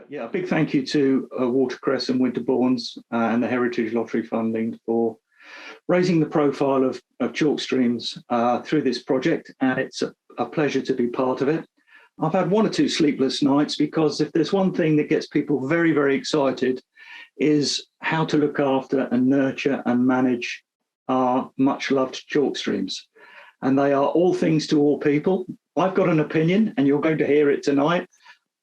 Yeah, a big thank you to Watercress and Winterbournes and the Heritage Lottery funding for raising the profile of chalk streams through this project, and it's a pleasure to be part of it. I've had one or two sleepless nights because if there's one thing that gets people very, very excited is how to look after and nurture and manage our much loved chalk streams. And they are all things to all people. I've got an opinion and you're going to hear it tonight.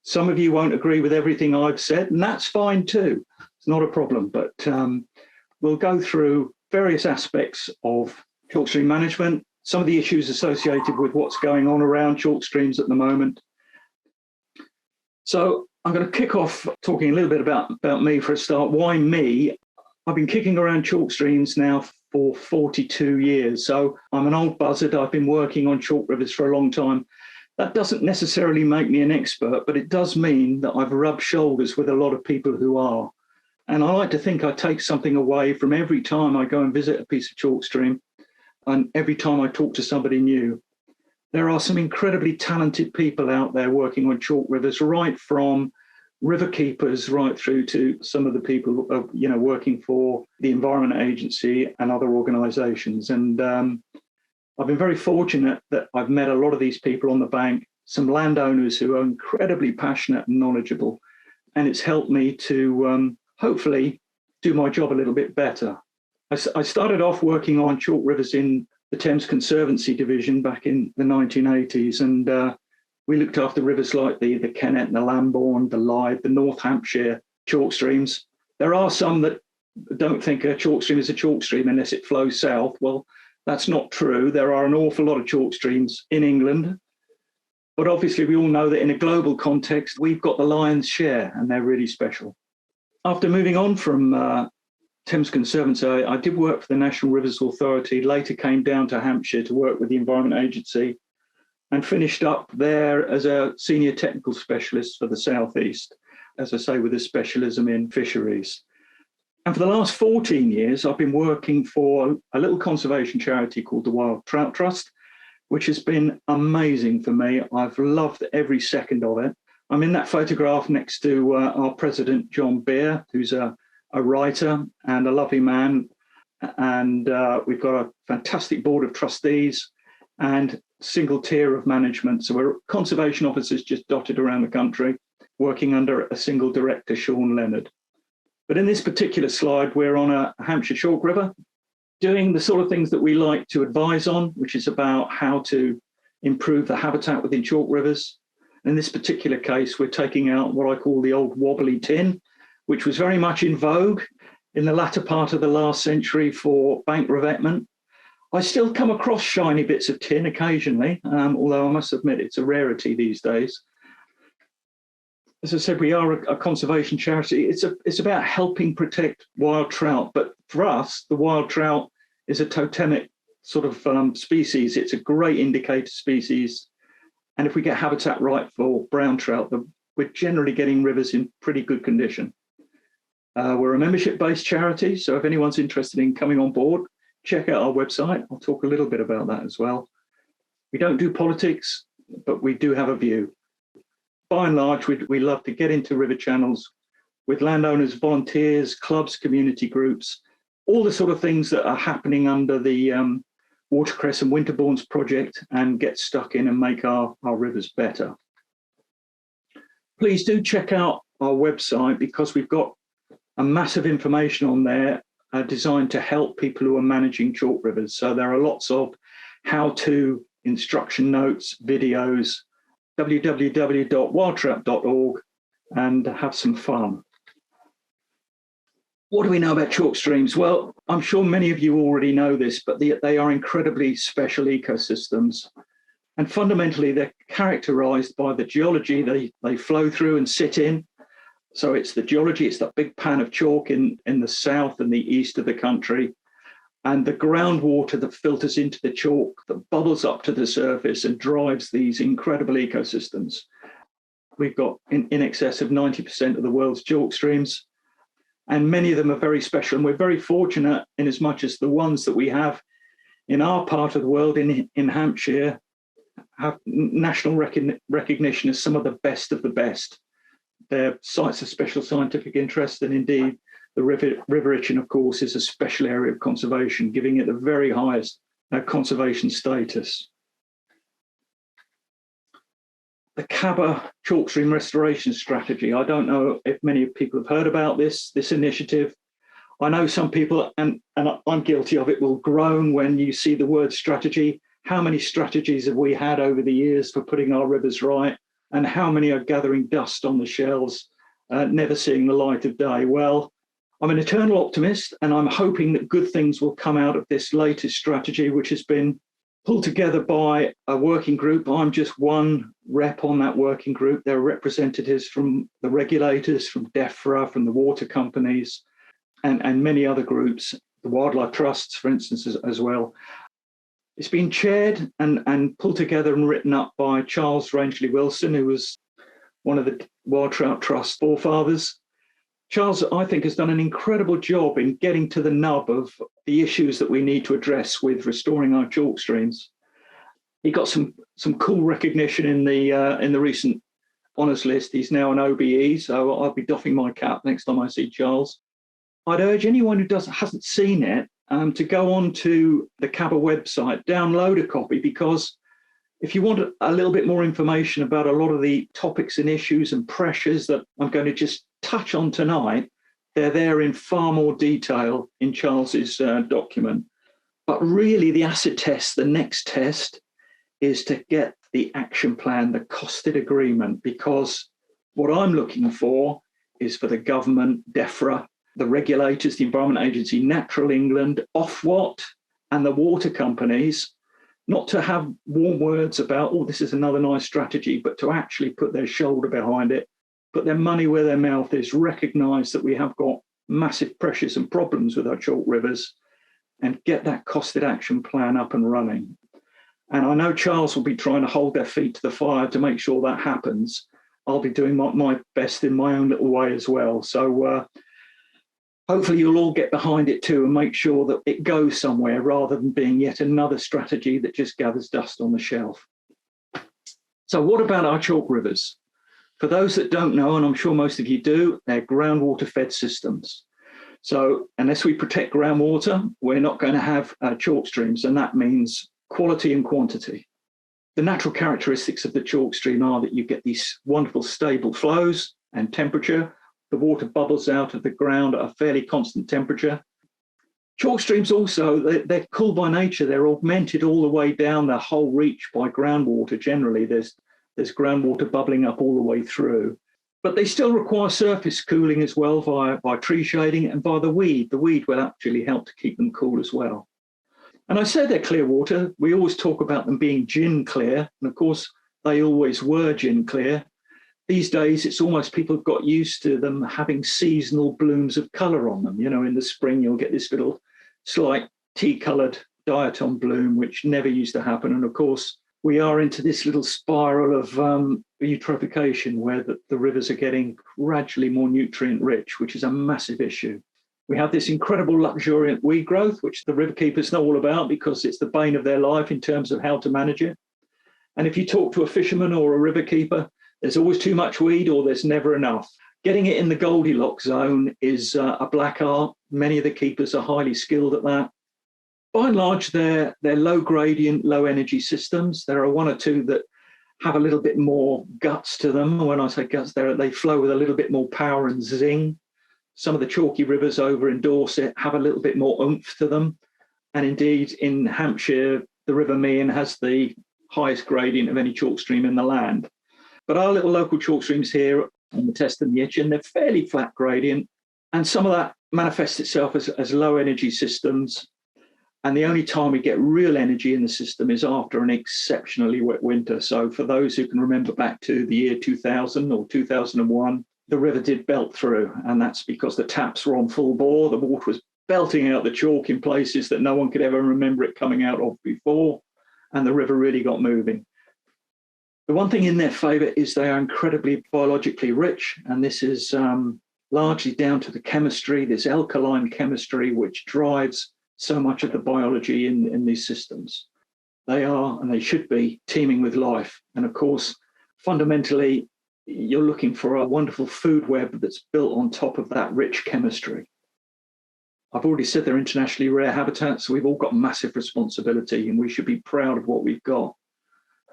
Some of you won't agree with everything I've said, and that's fine too. It's not a problem, but we'll go through various aspects of chalk stream management, some of the issues associated with what's going on around chalk streams at the moment. So I'm going to kick off talking a little bit about me for a start. Why me? I've been kicking around chalk streams now for 42 years. So I'm an old buzzard. I've been working on chalk rivers for a long time. That doesn't necessarily make me an expert, but it does mean that I've rubbed shoulders with a lot of people who are. And I like to think I take something away from every time I go and visit a piece of chalk stream and every time I talk to somebody new. There are some incredibly talented people out there working on chalk rivers, right from river keepers right through to some of the people working for the Environment Agency and other organisations. And I've been very fortunate that I've met a lot of these people on the bank, some landowners who are incredibly passionate and knowledgeable, and it's helped me to hopefully do my job a little bit better. I started off working on chalk rivers in the Thames Conservancy Division back in the 1980s, and we looked after rivers like the Kennet and the Lambourne, the Lyde, the North Hampshire chalk streams. There are some that don't think a chalk stream is a chalk stream unless it flows south. Well, that's not true. There are an awful lot of chalk streams in England, but obviously we all know that in a global context, we've got the lion's share and they're really special. After moving on from Thames Conservancy, I did work for the National Rivers Authority, later came down to Hampshire to work with the Environment Agency and finished up there as a senior technical specialist for the South East, as I say, with a specialism in fisheries. And for the last 14 years, I've been working for a little conservation charity called the Wild Trout Trust, which has been amazing for me. I've loved every second of it. I'm in that photograph next to our president, John Beer, who's a writer and a lovely man. And we've got a fantastic board of trustees and single tier of management. So we're conservation officers just dotted around the country, working under a single director, Sean Leonard. But in this particular slide, we're on a Hampshire chalk river, doing the sort of things that we like to advise on, which is about how to improve the habitat within chalk rivers. In this particular case, we're taking out what I call the old wobbly tin, which was very much in vogue in the latter part of the last century for bank revetment. I still come across shiny bits of tin occasionally, although I must admit it's a rarity these days. As I said, we are a conservation charity. It's about helping protect wild trout, but for us, the wild trout is a totemic sort of species. It's a great indicator species. And if we get habitat right for brown trout, we're generally getting rivers in pretty good condition. We're a membership-based charity, so if anyone's interested in coming on board, check out our website. I'll talk a little bit about that as well. We don't do politics, but we do have a view. By and large, we love to get into river channels with landowners, volunteers, clubs, community groups, all the sort of things that are happening under the Watercress and Winterbournes project, and get stuck in and make our rivers better. Please do check out our website because we've got a massive information on there designed to help people who are managing chalk rivers. So there are lots of how-to instruction notes, videos, www.wildtrout.org, and have some fun. What do we know about chalk streams? Well, I'm sure many of you already know this, but they are incredibly special ecosystems. And fundamentally, they're characterized by the geology they flow through and sit in. So it's the geology, it's that big pan of chalk in the south and the east of the country, and the groundwater that filters into the chalk, that bubbles up to the surface and drives these incredible ecosystems. We've got in excess of 90% of the world's chalk streams, and many of them are very special. And we're very fortunate in as much as the ones that we have in our part of the world, in Hampshire, have national recognition as some of the best of the best. They're sites of special scientific interest, and indeed the river itchin, of course, is a special area of conservation, giving it the very highest conservation status. The Cabba chalk stream restoration strategy. I don't know if many people have heard about this initiative. I know some people, and I'm guilty of it, will groan when you see the word strategy. How many strategies have we had over the years for putting our rivers right? And how many are gathering dust on the shelves, never seeing the light of day? Well, I'm an eternal optimist, and I'm hoping that good things will come out of this latest strategy, which has been pulled together by a working group. I'm just one rep on that working group. There are representatives from the regulators, from DEFRA, from the water companies, and many other groups, the wildlife trusts, for instance, as well. It's been chaired and pulled together and written up by Charles Rangeley Wilson, who was one of the Wild Trout Trust forefathers. Charles, I think, has done an incredible job in getting to the nub of the issues that we need to address with restoring our chalk streams. He got some cool recognition in the recent honours list. He's now an OBE, so I'll be doffing my cap next time I see Charles. I'd urge anyone who hasn't seen it to go on to the Cabba website, download a copy, because if you want a little bit more information about a lot of the topics and issues and pressures that I'm going to just touch on tonight, they're there in far more detail in Charles's document. But really the acid test, the next test, is to get the action plan, the costed agreement, because what I'm looking for is for the government, DEFRA, the regulators, the Environment Agency, Natural England, Ofwat, and the water companies, not to have warm words about, oh, this is another nice strategy, but to actually put their shoulder behind it, put their money where their mouth is, recognise that we have got massive pressures and problems with our chalk rivers, and get that costed action plan up and running. And I know Charles will be trying to hold their feet to the fire to make sure that happens. I'll be doing my best in my own little way as well. So hopefully you'll all get behind it too and make sure that it goes somewhere rather than being yet another strategy that just gathers dust on the shelf. So what about our chalk rivers? For those that don't know, and I'm sure most of you do, they're groundwater fed systems. So unless we protect groundwater, we're not going to have chalk streams, and that means quality and quantity. The natural characteristics of the chalk stream are that you get these wonderful stable flows and temperature. The water bubbles out of the ground at a fairly constant temperature. Chalk streams also, they're cool by nature. They're augmented all the way down the whole reach by groundwater. Generally, there's groundwater bubbling up all the way through. But they still require surface cooling as well by tree shading and by the weed. The weed will actually help to keep them cool as well. And I say they're clear water. We always talk about them being gin clear. And of course, they always were gin clear. These days, it's almost people have got used to them having seasonal blooms of colour on them. You know, in the spring, you'll get this little slight tea-coloured diatom bloom, which never used to happen. And of course, we are into this little spiral of eutrophication where the rivers are getting gradually more nutrient rich, which is a massive issue. We have this incredible luxuriant weed growth, which the river keepers know all about because it's the bane of their life in terms of how to manage it. And if you talk to a fisherman or a river keeper, there's always too much weed or there's never enough. Getting it in the Goldilocks zone is a black art. Many of the keepers are highly skilled at that. By and large, they're low gradient, low energy systems. There are one or two that have a little bit more guts to them. When I say guts, they flow with a little bit more power and zing. Some of the chalky rivers over in Dorset have a little bit more oomph to them. And indeed, in Hampshire, the River Meon has the highest gradient of any chalk stream in the land. But our little local chalk streams here on the Test and the Itchen, they're fairly flat gradient. And some of that manifests itself as low energy systems. And the only time we get real energy in the system is after an exceptionally wet winter. So for those who can remember back to the year 2000 or 2001, the river did belt through. And that's because the taps were on full bore. The water was belting out the chalk in places that no one could ever remember it coming out of before. And the river really got moving. The one thing in their favour is they are incredibly biologically rich. And this is largely down to the chemistry, this alkaline chemistry, which drives so much of the biology in these systems. They are, and they should be, teeming with life. And of course, fundamentally, you're looking for a wonderful food web that's built on top of that rich chemistry. I've already said they're internationally rare habitats, so we've all got massive responsibility and we should be proud of what we've got.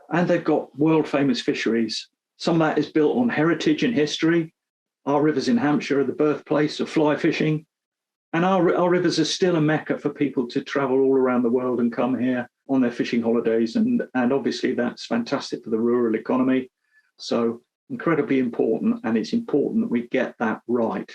And they've got world famous fisheries. Some of that is built on heritage and history. Our rivers in Hampshire are the birthplace of fly fishing. And our rivers are still a mecca for people to travel all around the world and come here on their fishing holidays. And obviously that's fantastic for the rural economy. So incredibly important, and it's important that we get that right.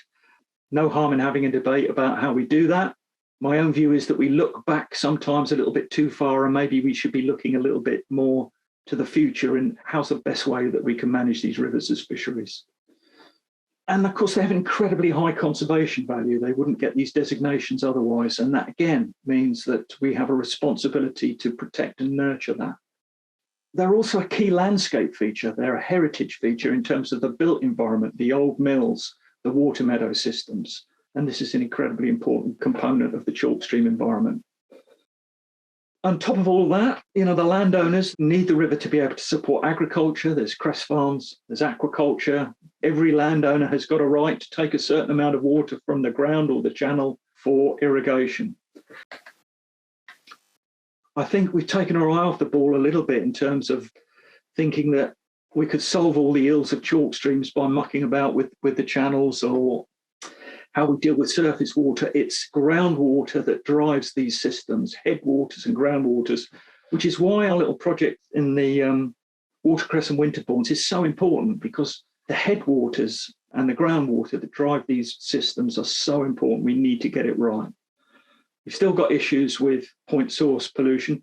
No harm in having a debate about how we do that. My own view is that we look back sometimes a little bit too far, and maybe we should be looking a little bit more to the future and how's the best way that we can manage these rivers as fisheries. And of course, they have incredibly high conservation value. They wouldn't get these designations otherwise. And that again means that we have a responsibility to protect and nurture that. They're also a key landscape feature. They're a heritage feature in terms of the built environment, the old mills, the water meadow systems. And this is an incredibly important component of the chalk stream environment. On top of all that, the landowners need the river to be able to support agriculture. There's cress farms, there's aquaculture. Every landowner has got a right to take a certain amount of water from the ground or the channel for irrigation. I think we've taken our eye off the ball a little bit in terms of thinking that we could solve all the ills of chalk streams by mucking about with the channels or how we deal with surface water. It's groundwater that drives these systems, headwaters and groundwaters, which is why our little project in the Watercress and Winterbournes is so important, because the headwaters and the groundwater that drive these systems are so important. We need to get it right. We've still got issues with point source pollution.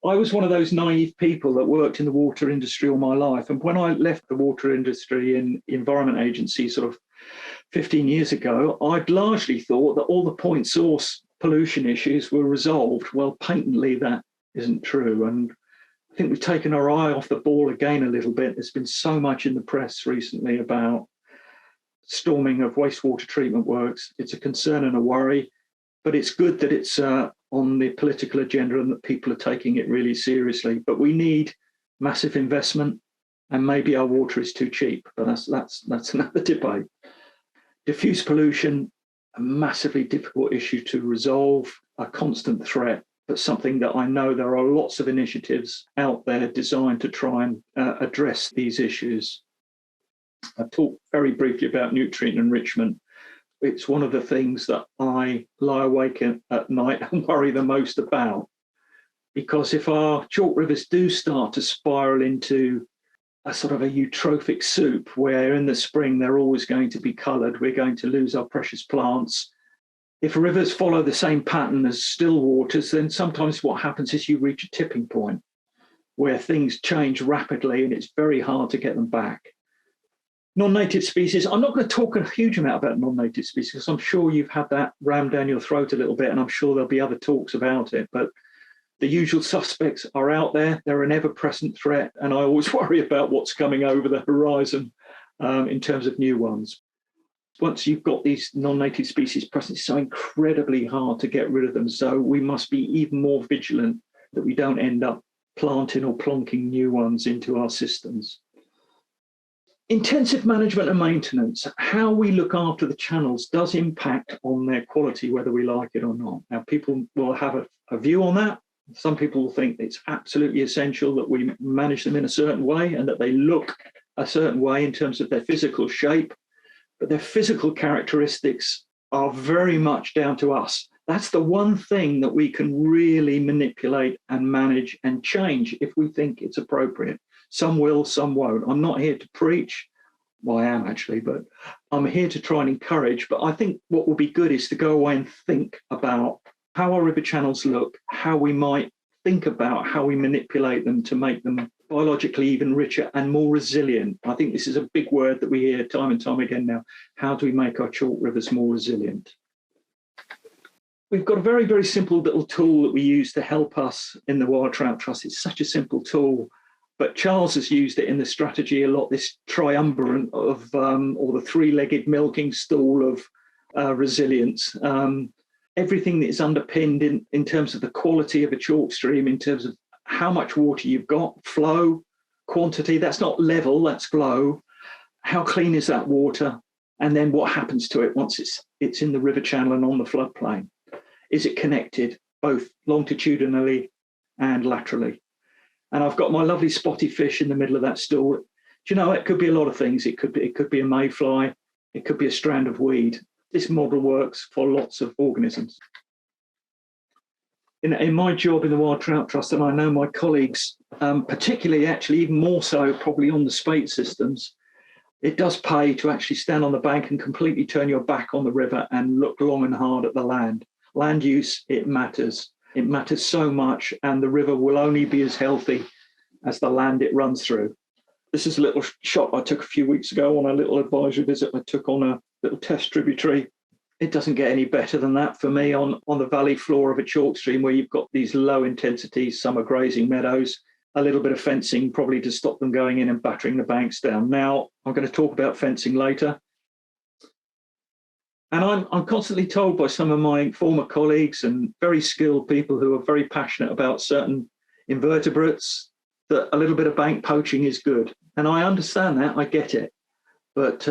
I was one of those naive people that worked in the water industry all my life. And when I left the water industry in Environment Agency sort of 15 years ago, I'd largely thought that all the point source pollution issues were resolved. Well, patently that isn't true. And I think we've taken our eye off the ball again a little bit. There's been so much in the press recently about storming of wastewater treatment works. It's a concern and a worry, but it's good that it's on the political agenda and that people are taking it really seriously. But we need massive investment, and maybe our water is too cheap, but that's another debate. Diffuse pollution, a massively difficult issue to resolve, a constant threat, but something that I know there are lots of initiatives out there designed to try and address these issues. I talked very briefly about nutrient enrichment. It's one of the things that I lie awake at night and worry the most about, because if our chalk rivers do start to spiral into a sort of a eutrophic soup where in the spring they're always going to be coloured, we're going to lose our precious plants. If rivers follow the same pattern as still waters, then sometimes what happens is you reach a tipping point where things change rapidly and it's very hard to get them back. Non-native species, I'm not going to talk a huge amount about non-native species because I'm sure you've had that rammed down your throat a little bit, and I'm sure there'll be other talks about it, but the usual suspects are out there. They're an ever-present threat, and I always worry about what's coming over the horizon in terms of new ones. Once you've got these non-native species present, it's so incredibly hard to get rid of them. So we must be even more vigilant that we don't end up planting or plonking new ones into our systems. Intensive management and maintenance, how we look after the channels does impact on their quality, whether we like it or not. Now, people will have a view on that. Some people will think it's absolutely essential that we manage them in a certain way and that they look a certain way in terms of their physical shape, but their physical characteristics are very much down to us. That's the one thing that we can really manipulate and manage and change if we think it's appropriate. Some will, some won't. I'm not here to preach. Well, I am actually, but I'm here to try and encourage. But I think what will be good is to go away and think about how our river channels look, how we might think about how we manipulate them to make them biologically even richer and more resilient. I think this is a big word that we hear time and time again now. How do we make our chalk rivers more resilient? We've got a very, very simple little tool that we use to help us in the Wild Trout Trust. It's such a simple tool, but Charles has used it in the strategy a lot, this triumvirate of, or the three-legged milking stool of resilience. Everything that is underpinned in terms of the quality of a chalk stream, in terms of how much water you've got, flow, quantity, that's not level, that's flow, how clean is that water? And then what happens to it once it's in the river channel and on the floodplain? Is it connected both longitudinally and laterally? And I've got my lovely spotty fish in the middle of that stool. Do you know, it could be a lot of things. It could be a mayfly. It could be a strand of weed. This model works for lots of organisms. In my job in the Wild Trout Trust, and I know my colleagues, particularly actually even more so probably on the spate systems, it does pay to actually stand on the bank and completely turn your back on the river and look long and hard at the land. Land use, it matters. It matters so much, and the river will only be as healthy as the land it runs through. This is a little shot I took a few weeks ago on a little advisory visit I took on a little test tributary. It doesn't get any better than that for me on the valley floor of a chalk stream where you've got these low intensity summer grazing meadows, a little bit of fencing probably to stop them going in and battering the banks down. Now, I'm going to talk about fencing later. And I'm constantly told by some of my former colleagues and very skilled people who are very passionate about certain invertebrates that a little bit of bank poaching is good. And I understand that, I get it. But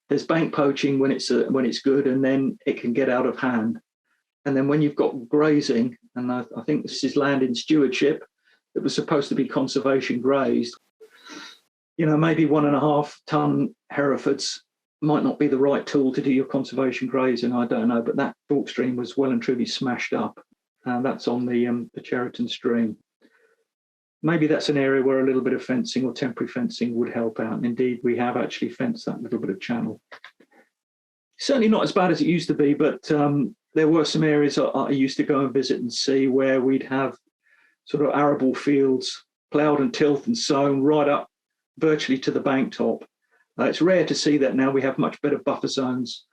there's bank poaching when it's good, and then it can get out of hand. And then when you've got grazing, and I think this is land in stewardship that was supposed to be conservation grazed, you know, maybe 1.5 ton Herefords might not be the right tool to do your conservation grazing. I don't know, but that chalk stream was well and truly smashed up. That's on the Cheriton stream. Maybe that's an area where a little bit of fencing or temporary fencing would help out. And indeed, we have actually fenced that little bit of channel. Certainly not as bad as it used to be, but there were some areas I used to go and visit and see where we'd have sort of arable fields ploughed and tilled and sown right up virtually to the bank top. It's rare to see that now. We have much better buffer zones,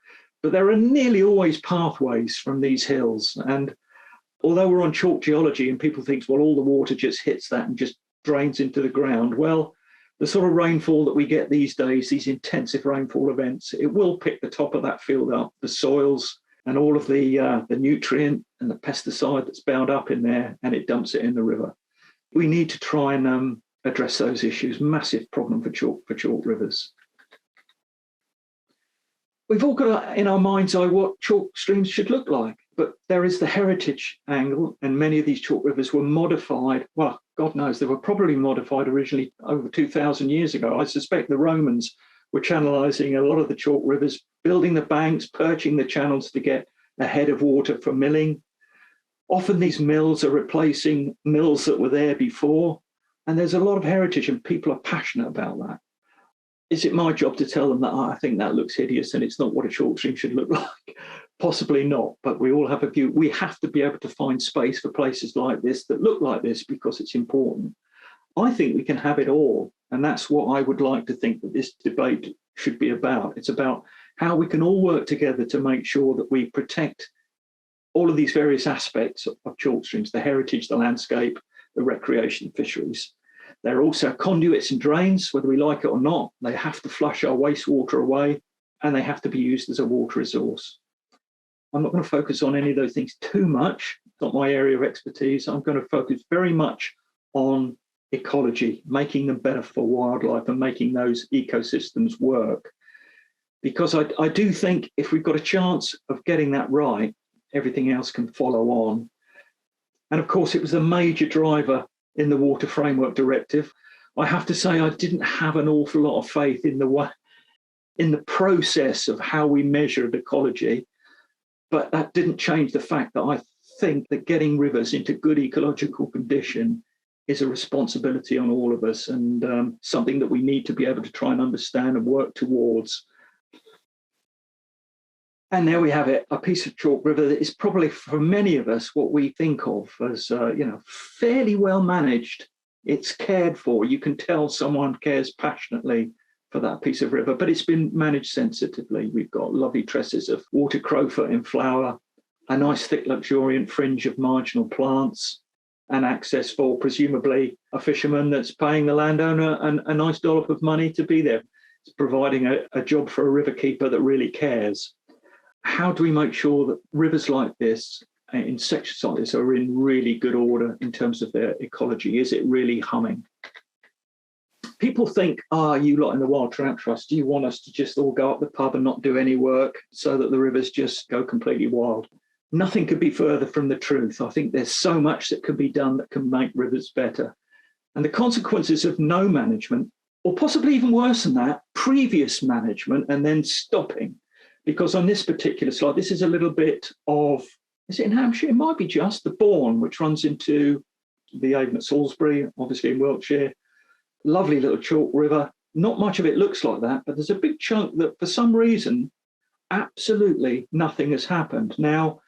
but there are nearly always pathways from these hills. And although we're on chalk geology and people think, well, all the water just hits that and just drains into the ground. Well, the sort of rainfall that we get these days, these intensive rainfall events, it will pick the top of that field up, the soils and all of the nutrient and the pesticide that's bound up in there, and it dumps it in the river. We need to try and address those issues. Massive problem for chalk rivers. We've all got in our mind's eye what chalk streams should look like, but there is the heritage angle, and many of these chalk rivers were modified. Well, God knows, they were probably modified originally over 2,000 years ago. I suspect the Romans were channelizing a lot of the chalk rivers, building the banks, perching the channels to get a head of water for milling. Often these mills are replacing mills that were there before, and there's a lot of heritage and people are passionate about that. Is it my job to tell them that I think that looks hideous and it's not what a chalk stream should look like? Possibly not, but we all have a view. We have to be able to find space for places like this that look like this because it's important. I think we can have it all, and that's what I would like to think that this debate should be about. It's about how we can all work together to make sure that we protect all of these various aspects of chalk streams, the heritage, the landscape, the recreation, fisheries. They're also conduits and drains, whether we like it or not. They have to flush our wastewater away, and they have to be used as a water resource. I'm not going to focus on any of those things too much. It's not my area of expertise. I'm going to focus very much on ecology, making them better for wildlife and making those ecosystems work. Because I do think if we've got a chance of getting that right, everything else can follow on. And of course, it was a major driver in the Water Framework Directive. I have to say I didn't have an awful lot of faith in the process of how we measured ecology, but that didn't change the fact that I think that getting rivers into good ecological condition is a responsibility on all of us, and something that we need to be able to try and understand and work towards. And there we have it, a piece of chalk river that is probably for many of us what we think of as fairly well managed. It's cared for. You can tell someone cares passionately for that piece of river, but it's been managed sensitively. We've got lovely tresses of water crowfoot in flower, a nice thick luxuriant fringe of marginal plants, and access for presumably a fisherman that's paying the landowner a nice dollop of money to be there. It's providing a job for a river keeper that really cares. How do we make sure that rivers like this, in sections like this, are in really good order in terms of their ecology? Is it really humming? People think, you lot in the Wild Trout Trust, do you want us to just all go up the pub and not do any work so that the rivers just go completely wild? Nothing could be further from the truth. I think there's so much that can be done that can make rivers better. And the consequences of no management, or possibly even worse than that, previous management and then stopping. Because on this particular slide, this is a little bit of, is it in Hampshire? It might be just the Bourne, which runs into the Avon at Salisbury, obviously in Wiltshire. Lovely little chalk river. Not much of it looks like that, but there's a big chunk that for some reason, absolutely nothing has happened. Now,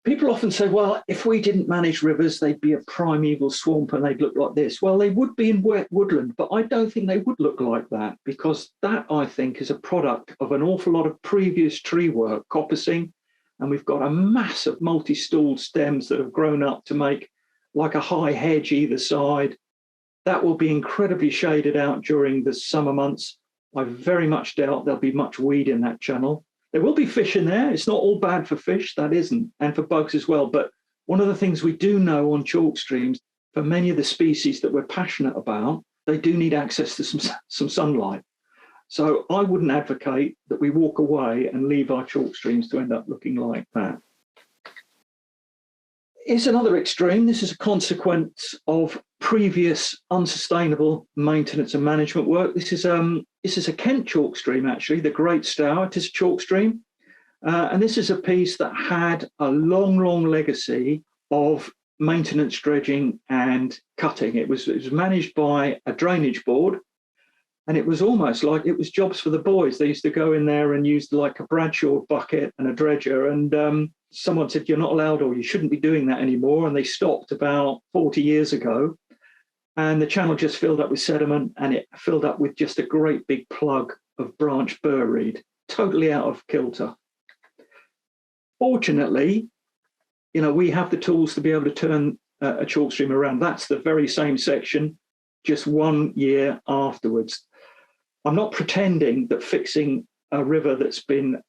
people often say, well, if we didn't manage rivers, they'd be a primeval swamp and they'd look like this. Well, they would be in wet woodland, but I don't think they would look like that, because that, I think, is a product of an awful lot of previous tree work, coppicing, and we've got a mass of multi-stalled stems that have grown up to make like a high hedge either side. That will be incredibly shaded out during the summer months. I very much doubt there'll be much weed in that channel. There will be fish in there. It's not all bad for fish, that isn't, and for bugs as well. But one of the things we do know on chalk streams, for many of the species that we're passionate about, they do need access to some sunlight. So I wouldn't advocate that we walk away and leave our chalk streams to end up looking like that. Here's another extreme. This is a consequence of previous unsustainable maintenance and management work. This is a Kent chalk stream, actually, the Great Stour. It is a chalk stream. And this is a piece that had a long, long legacy of maintenance, dredging and cutting. It was managed by a drainage board. And it was almost like it was jobs for the boys. They used to go in there and use like a Bradshaw bucket and a dredger. And someone said, you're not allowed, or you shouldn't be doing that anymore. And they stopped about 40 years ago. And the channel just filled up with sediment, and it filled up with just a great big plug of branch burreed, totally out of kilter. Fortunately, we have the tools to be able to turn a chalk stream around. That's the very same section, just 1 year afterwards. I'm not pretending that fixing a river that's been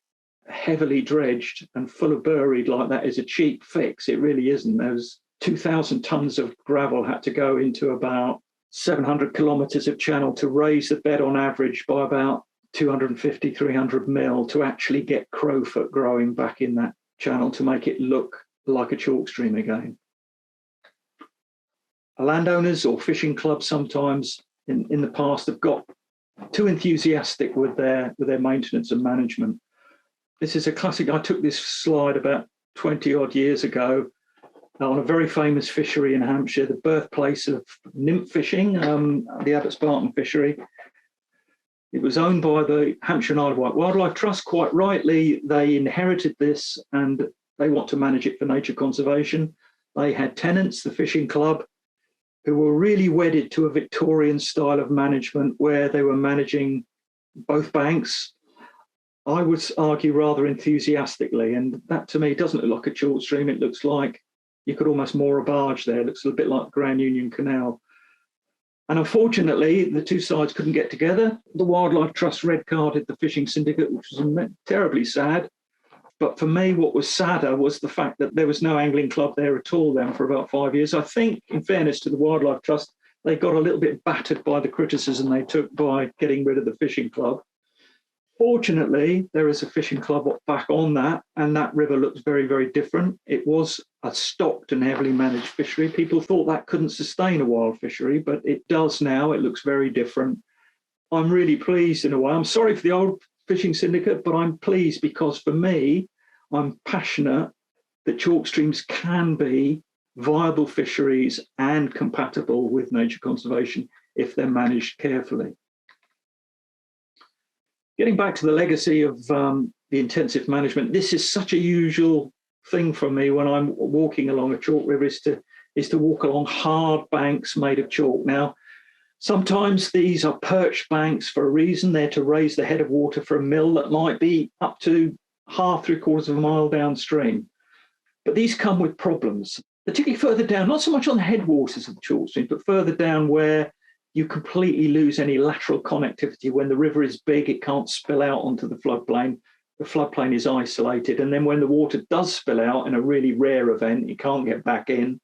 heavily dredged and full of burreed like that is a cheap fix. It really isn't. There's 2,000 tons of gravel had to go into about 700 kilometres of channel to raise the bed on average by about 250, 300 mil to actually get crowfoot growing back in that channel to make it look like a chalk stream again. Landowners or fishing clubs sometimes in the past have got too enthusiastic with their maintenance and management. This is a classic. I took this slide about 20 odd years ago on a very famous fishery in Hampshire, the birthplace of nymph fishing, the Abbots Barton fishery. It was owned by the Hampshire and Isle of Wight Wildlife Trust. Quite rightly, they inherited this and they want to manage it for nature conservation. They had tenants, the fishing club, who were really wedded to a Victorian style of management where they were managing both banks. I would argue rather enthusiastically, and that to me doesn't look like a chalk stream. It looks like you could almost moor a barge there. It looks a bit like the Grand Union Canal. And unfortunately, the two sides couldn't get together. The Wildlife Trust red carded the fishing syndicate, which was terribly sad. But for me, what was sadder was the fact that there was no angling club there at all then for about 5 years. I think, in fairness to the Wildlife Trust, they got a little bit battered by the criticism they took by getting rid of the fishing club. Fortunately, there is a fishing club back on that, and that river looks very, very different. It was a stocked and heavily managed fishery. People thought that couldn't sustain a wild fishery, but it does now. It looks very different. I'm really pleased in a way. I'm sorry for the old fishing syndicate, but I'm pleased because for me, I'm passionate that chalk streams can be viable fisheries and compatible with nature conservation if they're managed carefully. Getting back to the legacy of the intensive management, this is such a usual thing for me when I'm walking along a chalk river is to walk along hard banks made of chalk. Now, sometimes these are perch banks for a reason. They're to raise the head of water for a mill that might be up to half, 3/4 of a mile downstream. But these come with problems, particularly further down, not so much on the headwaters of the chalk stream, but further down where you completely lose any lateral connectivity. When the river is big, it can't spill out onto the floodplain. The floodplain is isolated. And then when the water does spill out in a really rare event, you can't get back in.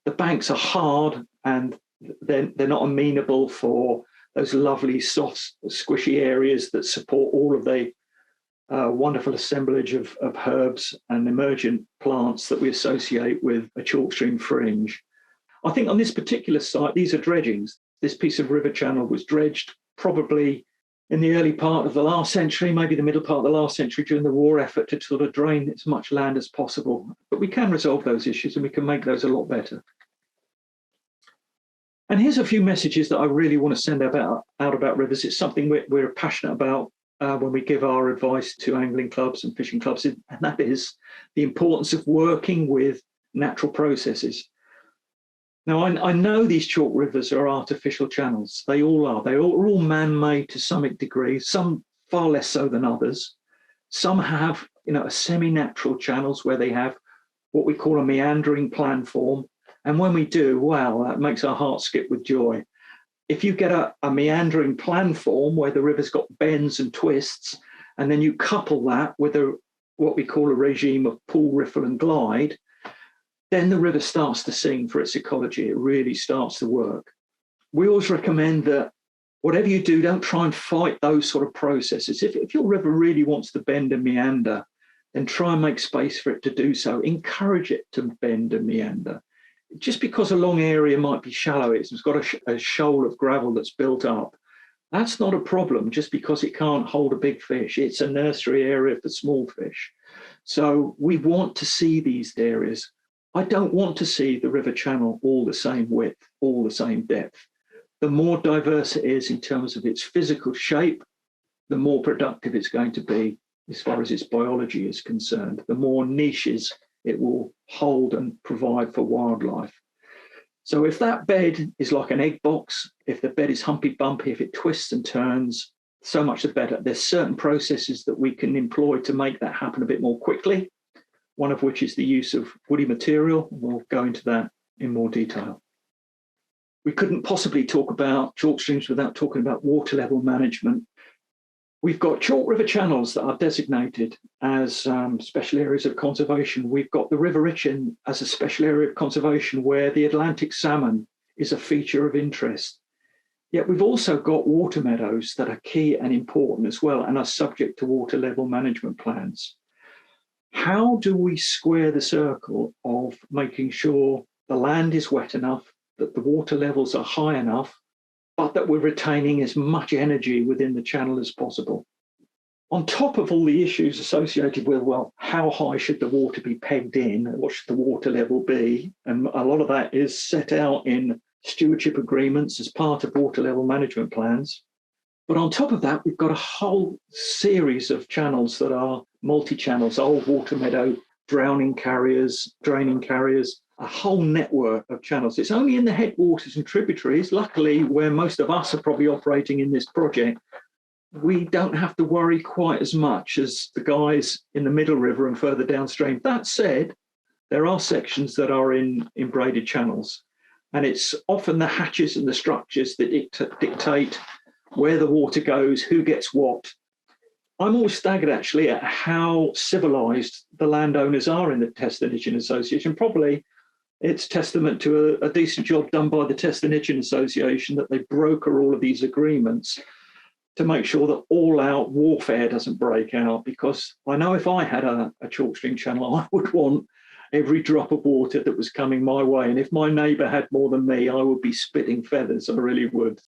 The banks are hard and they're not amenable for those lovely, soft, squishy areas that support all of the wonderful assemblage of herbs and emergent plants that we associate with a chalk stream fringe. I think on this particular site, these are dredgings. This piece of river channel was dredged probably in the early part of the last century, maybe the middle part of the last century, during the war effort to sort of drain as much land as possible. But we can resolve those issues and we can make those a lot better. And here's a few messages that I really want to send out about rivers. It's something we're passionate about when we give our advice to angling clubs and fishing clubs, and that is the importance of working with natural processes. Now, I know these chalk rivers are artificial channels. They all are. They're all man-made to some degree, some far less so than others. Some have, a semi-natural channels where they have what we call a meandering planform. And when we do, wow, that makes our hearts skip with joy. If you get a meandering planform where the river's got bends and twists, and then you couple that with what we call a regime of pull, riffle, and glide, then the river starts to sing for its ecology. It really starts to work. We always recommend that whatever you do, don't try and fight those sort of processes. If your river really wants to bend and meander, then try and make space for it to do so. Encourage it to bend and meander. Just because a long area might be shallow, it's got a shoal of gravel that's built up, that's not a problem just because it can't hold a big fish. It's a nursery area for small fish. So we want to see these areas. I don't want to see the river channel all the same width, all the same depth. The more diverse it is in terms of its physical shape, the more productive it's going to be as far as its biology is concerned. The more niches it will hold and provide for wildlife. So if that bed is like an egg box, if the bed is humpy bumpy, if it twists and turns, so much the better. There's certain processes that we can employ to make that happen a bit more quickly, one of which is the use of woody material. We'll go into that in more detail. We couldn't possibly talk about chalk streams without talking about water level management. We've got chalk river channels that are designated as special areas of conservation. We've got the River Itchen as a special area of conservation where the Atlantic salmon is a feature of interest. Yet we've also got water meadows that are key and important as well and are subject to water level management plans. How do we square the circle of making sure the land is wet enough, that the water levels are high enough, but that we're retaining as much energy within the channel as possible? On top of all the issues associated with, well, how high should the water be pegged in? What should the water level be? And a lot of that is set out in stewardship agreements as part of water level management plans. But on top of that, we've got a whole series of channels that are multi-channels, old water meadow, drowning carriers, draining carriers, a whole network of channels. It's only in the headwaters and tributaries, luckily, where most of us are probably operating in this project, we don't have to worry quite as much as the guys in the middle river and further downstream. That said, there are sections that are in braided channels, and it's often the hatches and the structures that dictate where the water goes, who gets what. I'm always staggered, actually, at how civilized the landowners are in the Test-and-Itchen Association. Probably it's testament to a decent job done by the Test-and-Itchen Association that they broker all of these agreements to make sure that all-out warfare doesn't break out, because I know if I had a chalk stream channel, I would want every drop of water that was coming my way. And if my neighbour had more than me, I would be spitting feathers. I really would.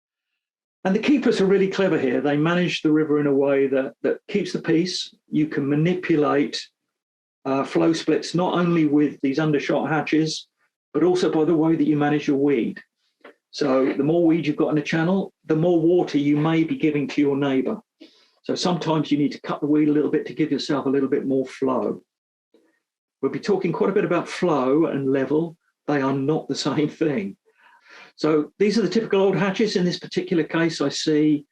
And the keepers are really clever here. They manage the river in a way that keeps the peace. You can manipulate flow splits, not only with these undershot hatches, but also by the way that you manage your weed. So the more weed you've got in a channel, the more water you may be giving to your neighbour. So sometimes you need to cut the weed a little bit to give yourself a little bit more flow. We'll be talking quite a bit about flow and level. They are not the same thing. So these are the typical old hatches. In this particular case, I see,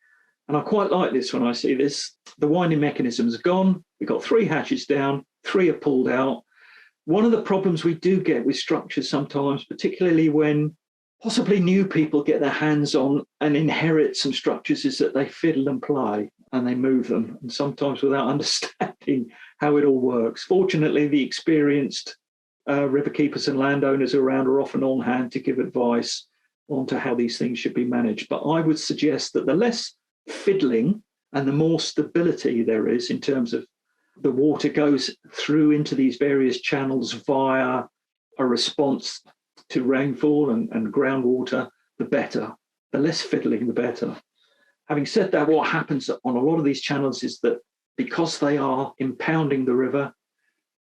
and I quite like this when I see this, the winding mechanisms are gone. We've got 3 hatches down, 3 are pulled out. One of the problems we do get with structures sometimes, particularly when possibly new people get their hands on and inherit some structures, is that they fiddle and play and they move them, and sometimes without understanding how it all works. Fortunately, the experienced river keepers and landowners around are often on hand to give advice onto how these things should be managed. But I would suggest that the less fiddling and the more stability there is in terms of the water goes through into these various channels via a response to rainfall and groundwater, the better. The less fiddling, the better. Having said that, what happens on a lot of these channels is that because they are impounding the river,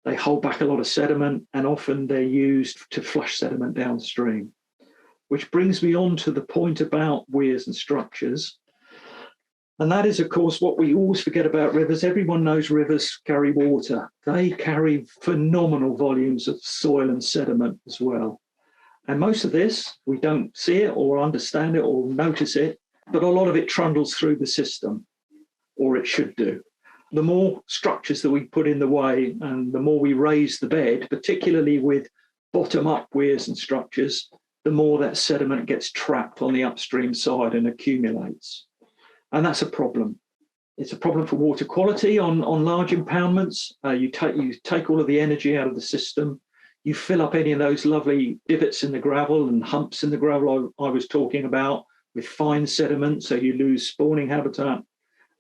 they hold back a lot of sediment, and often they're used to flush sediment downstream. Which brings me on to the point about weirs and structures. And that is, of course, what we always forget about rivers. Everyone knows rivers carry water. They carry phenomenal volumes of soil and sediment as well. And most of this, we don't see it or understand it or notice it, but a lot of it trundles through the system, or it should do. The more structures that we put in the way and the more we raise the bed, particularly with bottom-up weirs and structures, the more that sediment gets trapped on the upstream side and accumulates. And that's a problem. It's a problem for water quality on large impoundments. You take all of the energy out of the system. You fill up any of those lovely divots in the gravel and humps in the gravel I was talking about with fine sediment, so you lose spawning habitat.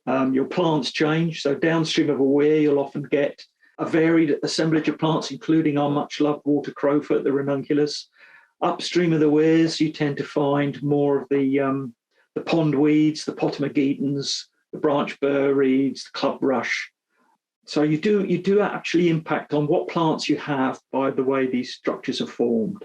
Your plants change. So downstream of a weir, you'll often get a varied assemblage of plants, including our much-loved water crowfoot, the ranunculus. Upstream of the weirs, you tend to find more of the pond weeds, the potamogetons, the branch burr reeds, the club rush. So you do actually impact on what plants you have by the way these structures are formed.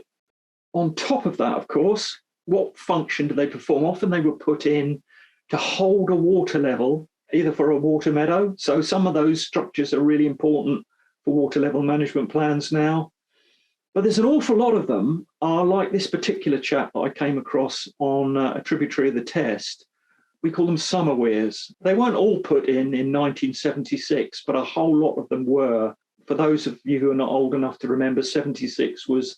On top of that, of course, what function do they perform? Often they were put in to hold a water level, either for a water meadow. So some of those structures are really important for water level management plans now. But there's an awful lot of them are like this particular chap that I came across on a tributary of the Test. We call them summer weirs. They weren't all put in 1976, but a whole lot of them were. For those of you who are not old enough to remember, 76 was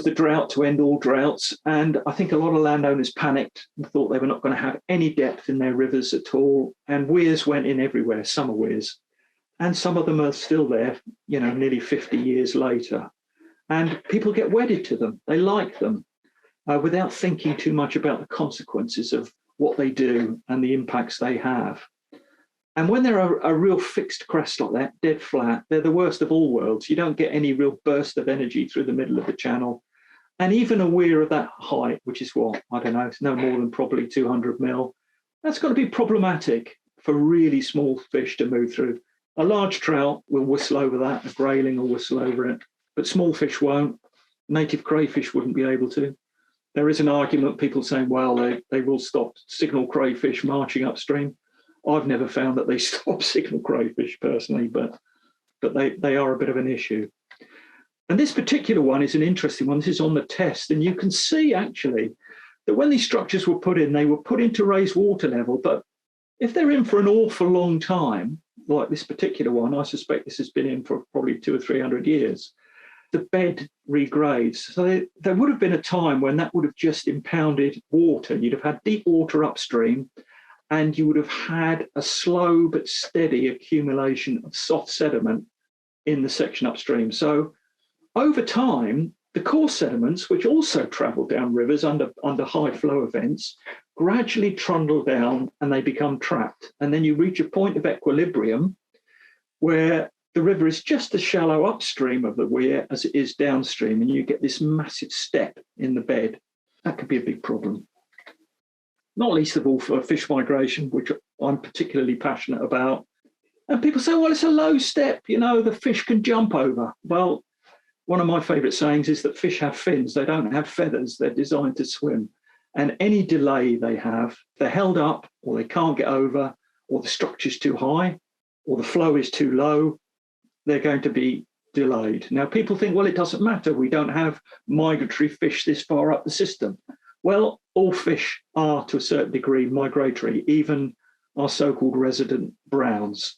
the drought to end all droughts. And I think a lot of landowners panicked and thought they were not going to have any depth in their rivers at all. And weirs went in everywhere, summer weirs. And some of them are still there, nearly 50 years later. And people get wedded to them. They like them without thinking too much about the consequences of what they do and the impacts they have. And when they're a real fixed crest like that, dead flat, they're the worst of all worlds. You don't get any real burst of energy through the middle of the channel. And even a weir of that height, which is what, I don't know, it's no more than probably 200 mil, that's going to be problematic for really small fish to move through. A large trout will whistle over that, a grayling will whistle over it. But small fish won't. Native crayfish wouldn't be able to. There is an argument, people saying, well, they will stop signal crayfish marching upstream. I've never found that they stop signal crayfish personally, but they are a bit of an issue. And this particular one is an interesting one. This is on the Test. And you can see actually that when these structures were put in, they were put in to raise water level. But if they're in for an awful long time, like this particular one, I suspect this has been in for probably 200 or 300 years, the bed regrades. So there would have been a time when that would have just impounded water. You'd have had deep water upstream, and you would have had a slow but steady accumulation of soft sediment in the section upstream. So over time, the coarse sediments, which also travel down rivers under high flow events, gradually trundle down and they become trapped. And then you reach a point of equilibrium where the river is just as shallow upstream of the weir as it is downstream, and you get this massive step in the bed. That could be a big problem. Not least of all for fish migration, which I'm particularly passionate about. And people say, well, it's a low step, the fish can jump over. Well, one of my favourite sayings is that fish have fins. They don't have feathers. They're designed to swim. And any delay they have, they're held up, or they can't get over, or the structure's too high, or the flow is too low, they're going to be delayed. Now, people think, well, it doesn't matter. We don't have migratory fish this far up the system. Well, all fish are, to a certain degree, migratory, even our so-called resident browns.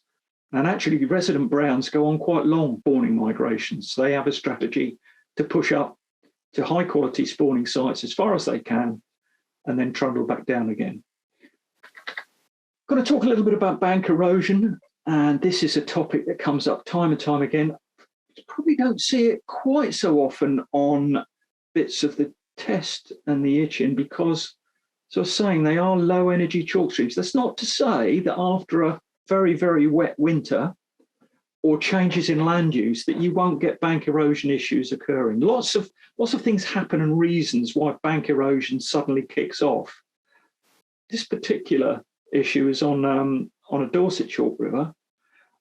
And actually, resident browns go on quite long spawning migrations. They have a strategy to push up to high-quality spawning sites as far as they can, and then trundle back down again. Going to talk a little bit about bank erosion. And this is a topic that comes up time and time again. You probably don't see it quite so often on bits of the test and the itching because, so I was saying, they are low energy chalk streams. That's not to say that after a very, very wet winter or changes in land use that you won't get bank erosion issues occurring. Lots of things happen and reasons why bank erosion suddenly kicks off. This particular issue is on a Dorset chalk river.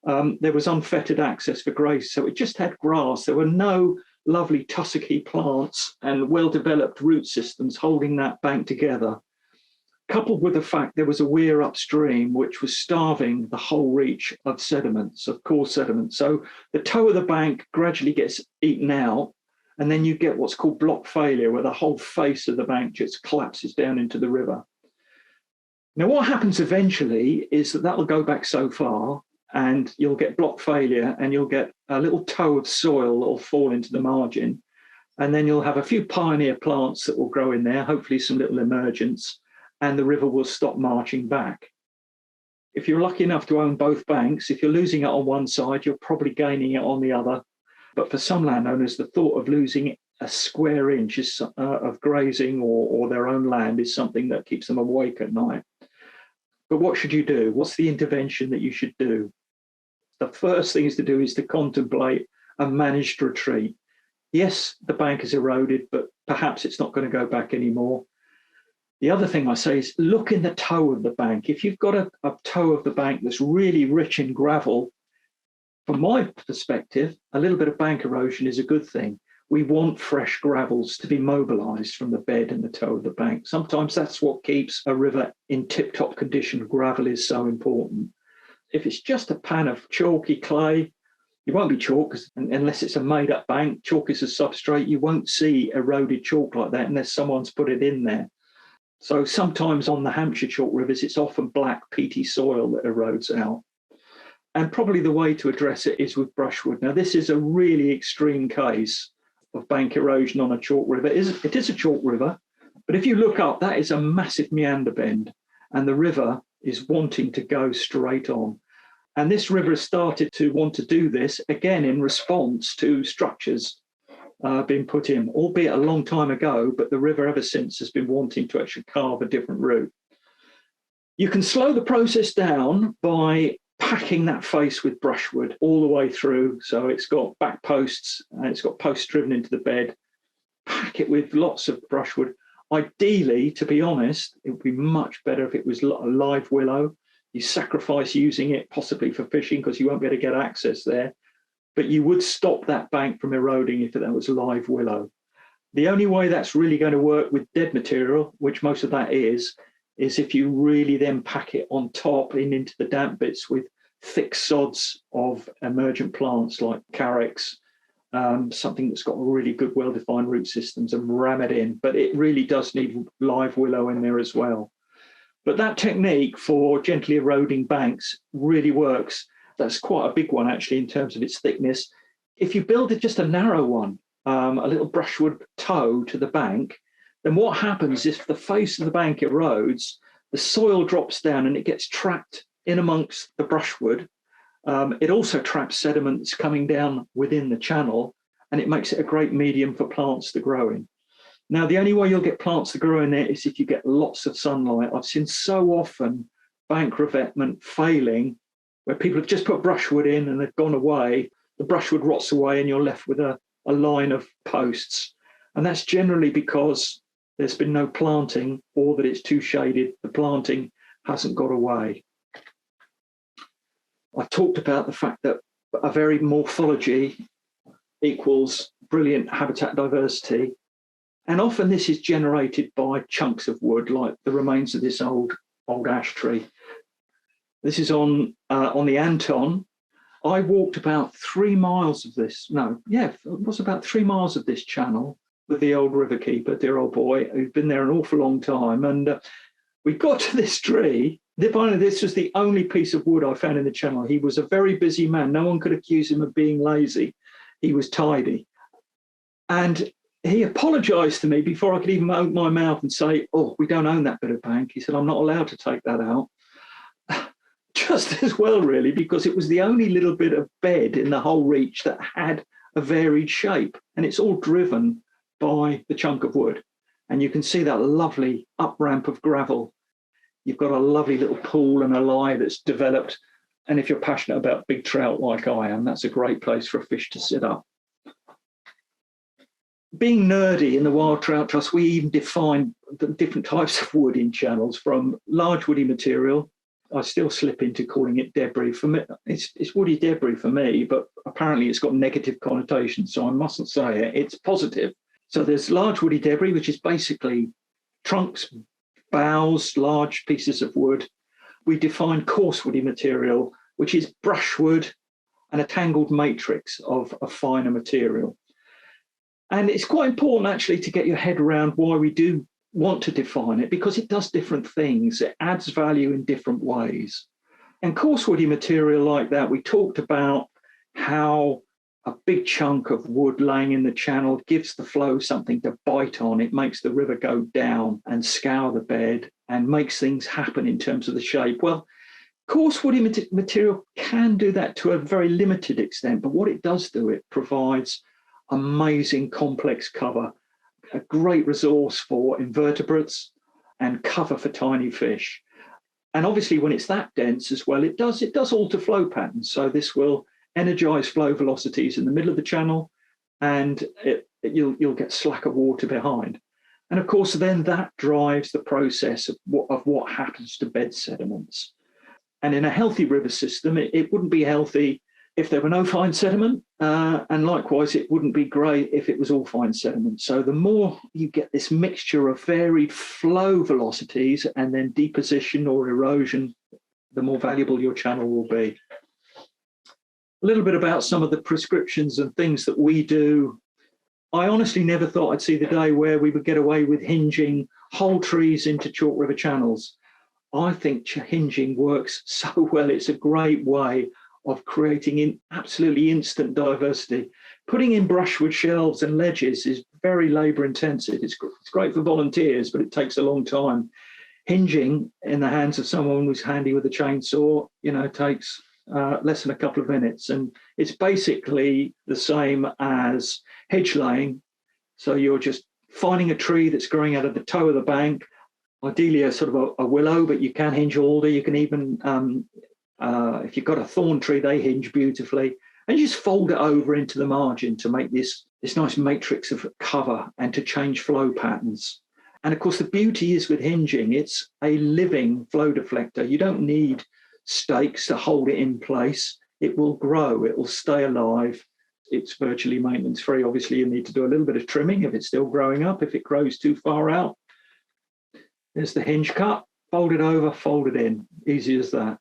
There was unfettered access for graze, so it just had grass. There were no lovely tussocky plants and well-developed root systems holding that bank together, coupled with the fact there was a weir upstream which was starving the whole reach of sediments, of coarse sediment. So the toe of the bank gradually gets eaten out, and then you get what's called block failure, where the whole face of the bank just collapses down into the river. Now, what happens eventually is that will go back so far, and you'll get block failure, and you'll get a little toe of soil that will fall into the margin, and then you'll have a few pioneer plants that will grow in there, hopefully some little emergence, and the river will stop marching back. If you're lucky enough to own both banks, if you're losing it on one side, you're probably gaining it on the other. But for some landowners, the thought of losing a square inch of grazing or their own land is something that keeps them awake at night. But what should you do? What's the intervention that you should do? The first thing is to contemplate a managed retreat. Yes, the bank is eroded, but perhaps it's not going to go back anymore. The other thing I say is look in the toe of the bank. If you've got a toe of the bank that's really rich in gravel, from my perspective, a little bit of bank erosion is a good thing. We want fresh gravels to be mobilised from the bed and the toe of the bank. Sometimes that's what keeps a river in tip-top condition. Gravel is so important. If it's just a pan of chalky clay, it won't be chalk unless it's a made-up bank. Chalk is a substrate. You won't see eroded chalk like that unless someone's put it in there. So sometimes on the Hampshire chalk rivers, it's often black, peaty soil that erodes out. And probably the way to address it is with brushwood. Now, this is a really extreme case of bank erosion on a chalk river. It is a chalk river, but if you look up, that is a massive meander bend, and the river is wanting to go straight on. And this river has started to want to do this, again, in response to structures being put in, albeit a long time ago, but the river ever since has been wanting to actually carve a different route. You can slow the process down by packing that face with brushwood all the way through. So it's got back posts and it's got posts driven into the bed. Pack it with lots of brushwood. Ideally, to be honest, it would be much better if it was a live willow. You sacrifice using it possibly for fishing because you won't be able to get access there. But you would stop that bank from eroding if that was live willow. The only way that's really going to work with dead material, which most of that is if you really then pack it on top into the damp bits with thick sods of emergent plants like carex, something that's got really good, well-defined root systems, and ram it in. But it really does need live willow in there as well. But that technique for gently eroding banks really works. That's quite a big one, actually, in terms of its thickness. If you build it just a narrow one, a little brushwood toe to the bank, then what happens if the face of the bank erodes, the soil drops down and it gets trapped in amongst the brushwood. It also traps sediments coming down within the channel, and it makes it a great medium for plants to grow in. Now, the only way you'll get plants to grow in there is if you get lots of sunlight. I've seen so often bank revetment failing where people have just put brushwood in and they've gone away. The brushwood rots away and you're left with a line of posts. And that's generally because there's been no planting or that it's too shaded. The planting hasn't got away. I talked about the fact that a varied morphology equals brilliant habitat diversity. And often this is generated by chunks of wood, like the remains of this old ash tree. This is on the Anton. I walked about 3 miles of this. It was about 3 miles of this channel with the old river keeper, dear old boy, who'd been there an awful long time. And we got to this tree. Finally, this was the only piece of wood I found in the channel. He was a very busy man. No one could accuse him of being lazy. He was tidy. And he apologised to me before I could even open my mouth and say, "Oh, we don't own that bit of bank." He said, "I'm not allowed to take that out." Just as well, really, because it was the only little bit of bed in the whole reach that had a varied shape, and it's all driven by the chunk of wood. And you can see that lovely up ramp of gravel. You've got a lovely little pool and a lie that's developed. And if you're passionate about big trout like I am, that's a great place for a fish to sit up. Being nerdy in the Wild Trout Trust, we even define the different types of wood in channels, from large woody material. I still slip into calling it debris. For me, it's woody debris for me, but apparently it's got negative connotations, so I mustn't say it. It's positive. So there's large woody debris, which is basically trunks, boughs, large pieces of wood. We define coarse woody material, which is brushwood and a tangled matrix of a finer material. And it's quite important actually to get your head around why we do want to define it, because it does different things. It adds value in different ways. And coarse woody material like that, we talked about how a big chunk of wood laying in the channel gives the flow something to bite on. It makes the river go down and scour the bed and makes things happen in terms of the shape. Well, coarse woody material can do that to a very limited extent, but what it does do, it provides amazing complex cover, a great resource for invertebrates and cover for tiny fish. And obviously when it's that dense as well, it does alter flow patterns. So this will energize flow velocities in the middle of the channel, and you'll get slacker water behind. And of course, then that drives the process of what happens to bed sediments. And in a healthy river system, it wouldn't be healthy if there were no fine sediment, and likewise, it wouldn't be great if it was all fine sediment. So the more you get this mixture of varied flow velocities and then deposition or erosion, the more valuable your channel will be. A little bit about some of the prescriptions and things that we do. I honestly never thought I'd see the day where we would get away with hinging whole trees into chalk river channels. I think hinging works so well. It's a great way of creating absolutely instant diversity. Putting in brushwood shelves and ledges is very labour intensive. It's great for volunteers, but it takes a long time. Hinging in the hands of someone who's handy with a chainsaw, takes less than a couple of minutes. And it's basically the same as hedge laying. So you're just finding a tree that's growing out of the toe of the bank, ideally a sort of a willow, but you can hinge alder. You can even, if you've got a thorn tree, they hinge beautifully. And you just fold it over into the margin to make this nice matrix of cover and to change flow patterns. And of course, the beauty is with hinging, it's a living flow deflector. You don't need stakes to hold it in place. It will grow, it will stay alive. It's virtually maintenance free. Obviously, you need to do a little bit of trimming if it's still growing up, if it grows too far out. There's the hinge cut, fold it over, fold it in. Easy as that.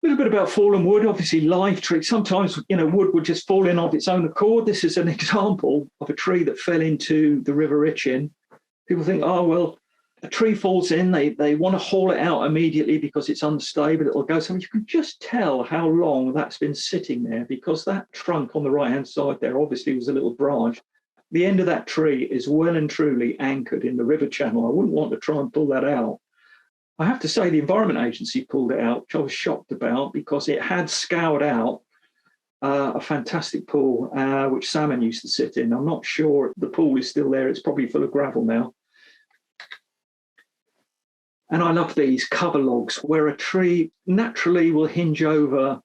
A little bit about fallen wood, obviously live trees. Sometimes, wood would just fall in of its own accord. This is an example of a tree that fell into the River Itchen. People think, oh, well, a tree falls in, they want to haul it out immediately because it's unstable, it'll go somewhere. You can just tell how long that's been sitting there, because that trunk on the right-hand side there obviously was a little branch. The end of that tree is well and truly anchored in the river channel. I wouldn't want to try and pull that out. I have to say the Environment Agency pulled it out, which I was shocked about, because it had scoured out a fantastic pool, which salmon used to sit in. I'm not sure the pool is still there. It's probably full of gravel now. And I love these cover logs where a tree naturally will hinge over,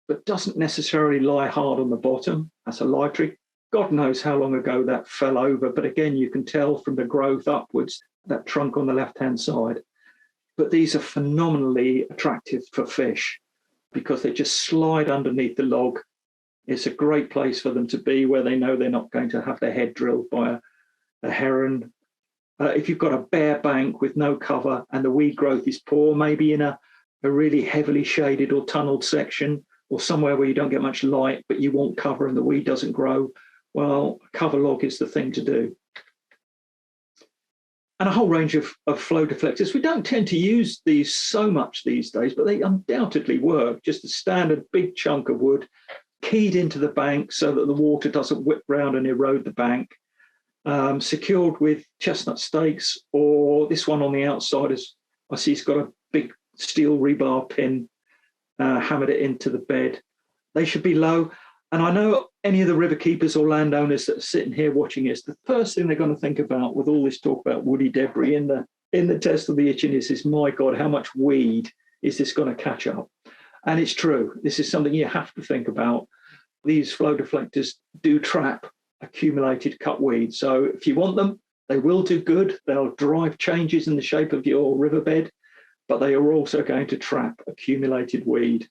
but doesn't necessarily lie hard on the bottom. That's a live tree. God knows how long ago that fell over. But again, you can tell from the growth upwards, that trunk on the left-hand side. But these are phenomenally attractive for fish because they just slide underneath the log. It's a great place for them to be where they know they're not going to have their head drilled by a heron. If you've got a bare bank with no cover and the weed growth is poor, maybe in a really heavily shaded or tunneled section, or somewhere where you don't get much light, but you want cover and the weed doesn't grow, well, a cover log is the thing to do. And a whole range of flow deflectors. We don't tend to use these so much these days, but they undoubtedly work. Just a standard big chunk of wood keyed into the bank so that the water doesn't whip round and erode the bank. Secured with chestnut stakes, or this one on the outside is, I see it's got a big steel rebar pin, hammered it into the bed. They should be low. And I know any of the river keepers or landowners that are sitting here watching this, the first thing they're going to think about with all this talk about woody debris in the test of the itchiness is, my God, how much weed is this going to catch up? And it's true. This is something you have to think about. These flow deflectors do trap accumulated cut weed. So if you want them, they will do good. They'll drive changes in the shape of your riverbed, but they are also going to trap accumulated weed.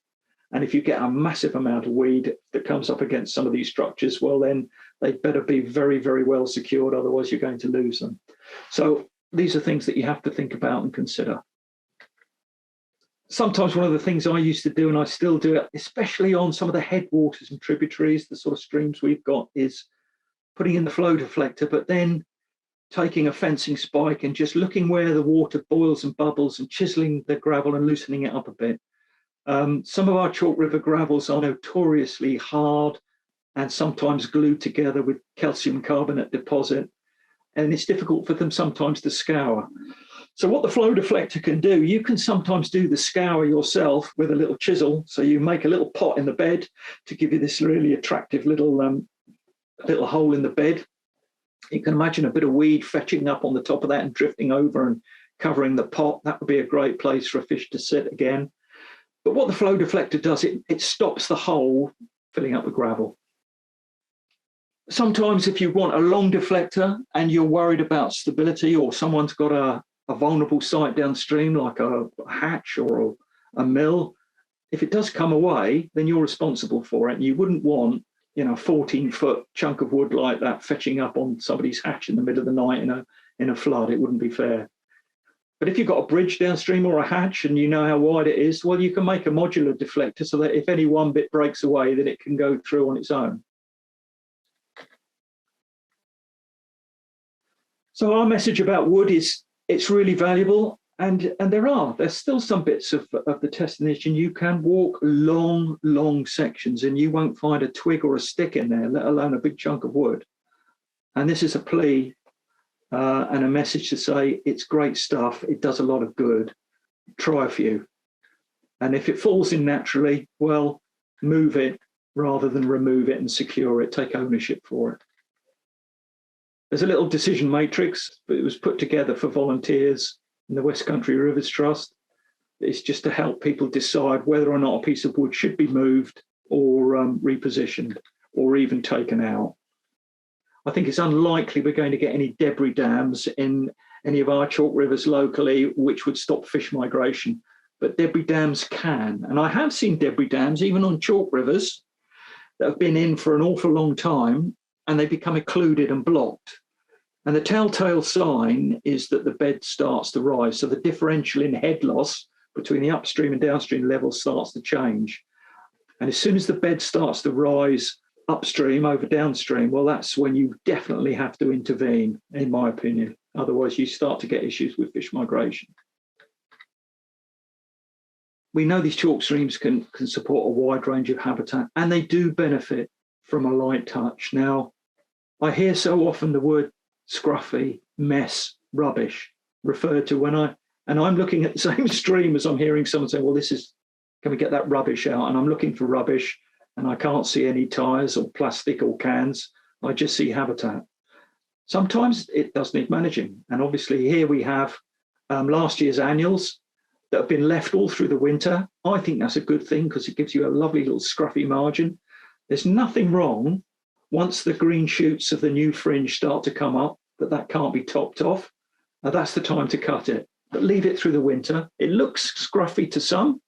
And if you get a massive amount of weed that comes up against some of these structures, well, then they better be very, very well secured. Otherwise, you're going to lose them. So these are things that you have to think about and consider. Sometimes one of the things I used to do, and I still do it, especially on some of the headwaters and tributaries, the sort of streams we've got, is putting in the flow deflector, but then taking a fencing spike and just looking where the water boils and bubbles and chiseling the gravel and loosening it up a bit. Some of our chalk river gravels are notoriously hard and sometimes glued together with calcium carbonate deposit, and it's difficult for them sometimes to scour. So what the flow deflector can do, you can sometimes do the scour yourself with a little chisel. So you make a little pot in the bed to give you this really attractive little hole in the bed. You can imagine a bit of weed fetching up on the top of that and drifting over and covering the pot. That would be a great place for a fish to sit again. But what the flow deflector does, it stops the hole filling up with gravel. Sometimes if you want a long deflector and you're worried about stability, or someone's got a vulnerable site downstream, like a hatch or a mill, if it does come away, then you're responsible for it. And you wouldn't want, a 14-foot chunk of wood like that fetching up on somebody's hatch in the middle of the night in a flood. It wouldn't be fair. But if you've got a bridge downstream or a hatch and you know how wide it is, well, you can make a modular deflector so that if any one bit breaks away, then it can go through on its own. So our message about wood is it's really valuable, and there's still some bits of the testing niche, and you can walk long sections and you won't find a twig or a stick in there, let alone a big chunk of wood. And this is a plea and a message to say it's great stuff, it does a lot of good, try a few. And if it falls in naturally, well, move it rather than remove it and secure it, take ownership for it. There's a little decision matrix, but it was put together for volunteers in the West Country Rivers Trust. It's just to help people decide whether or not a piece of wood should be moved or repositioned or even taken out. I think it's unlikely we're going to get any debris dams in any of our chalk rivers locally, which would stop fish migration, but debris dams can. And I have seen debris dams, even on chalk rivers, that have been in for an awful long time, and they become occluded and blocked. And the telltale sign is that the bed starts to rise. So the differential in head loss between the upstream and downstream level starts to change. And as soon as the bed starts to rise upstream over downstream, well, that's when you definitely have to intervene, in my opinion. Otherwise, you start to get issues with fish migration. We know these chalk streams can support a wide range of habitat, and they do benefit from a light touch. Now, I hear so often the word scruffy, mess, rubbish referred to and I'm looking at the same stream as I'm hearing someone say, well, can we get that rubbish out? And I'm looking for rubbish and I can't see any tyres or plastic or cans. I just see habitat. Sometimes it does need managing. And obviously here we have last year's annuals that have been left all through the winter. I think that's a good thing because it gives you a lovely little scruffy margin. There's nothing wrong once the green shoots of the new fringe start to come up, that can't be topped off. That's the time to cut it, but leave it through the winter. It looks scruffy to some.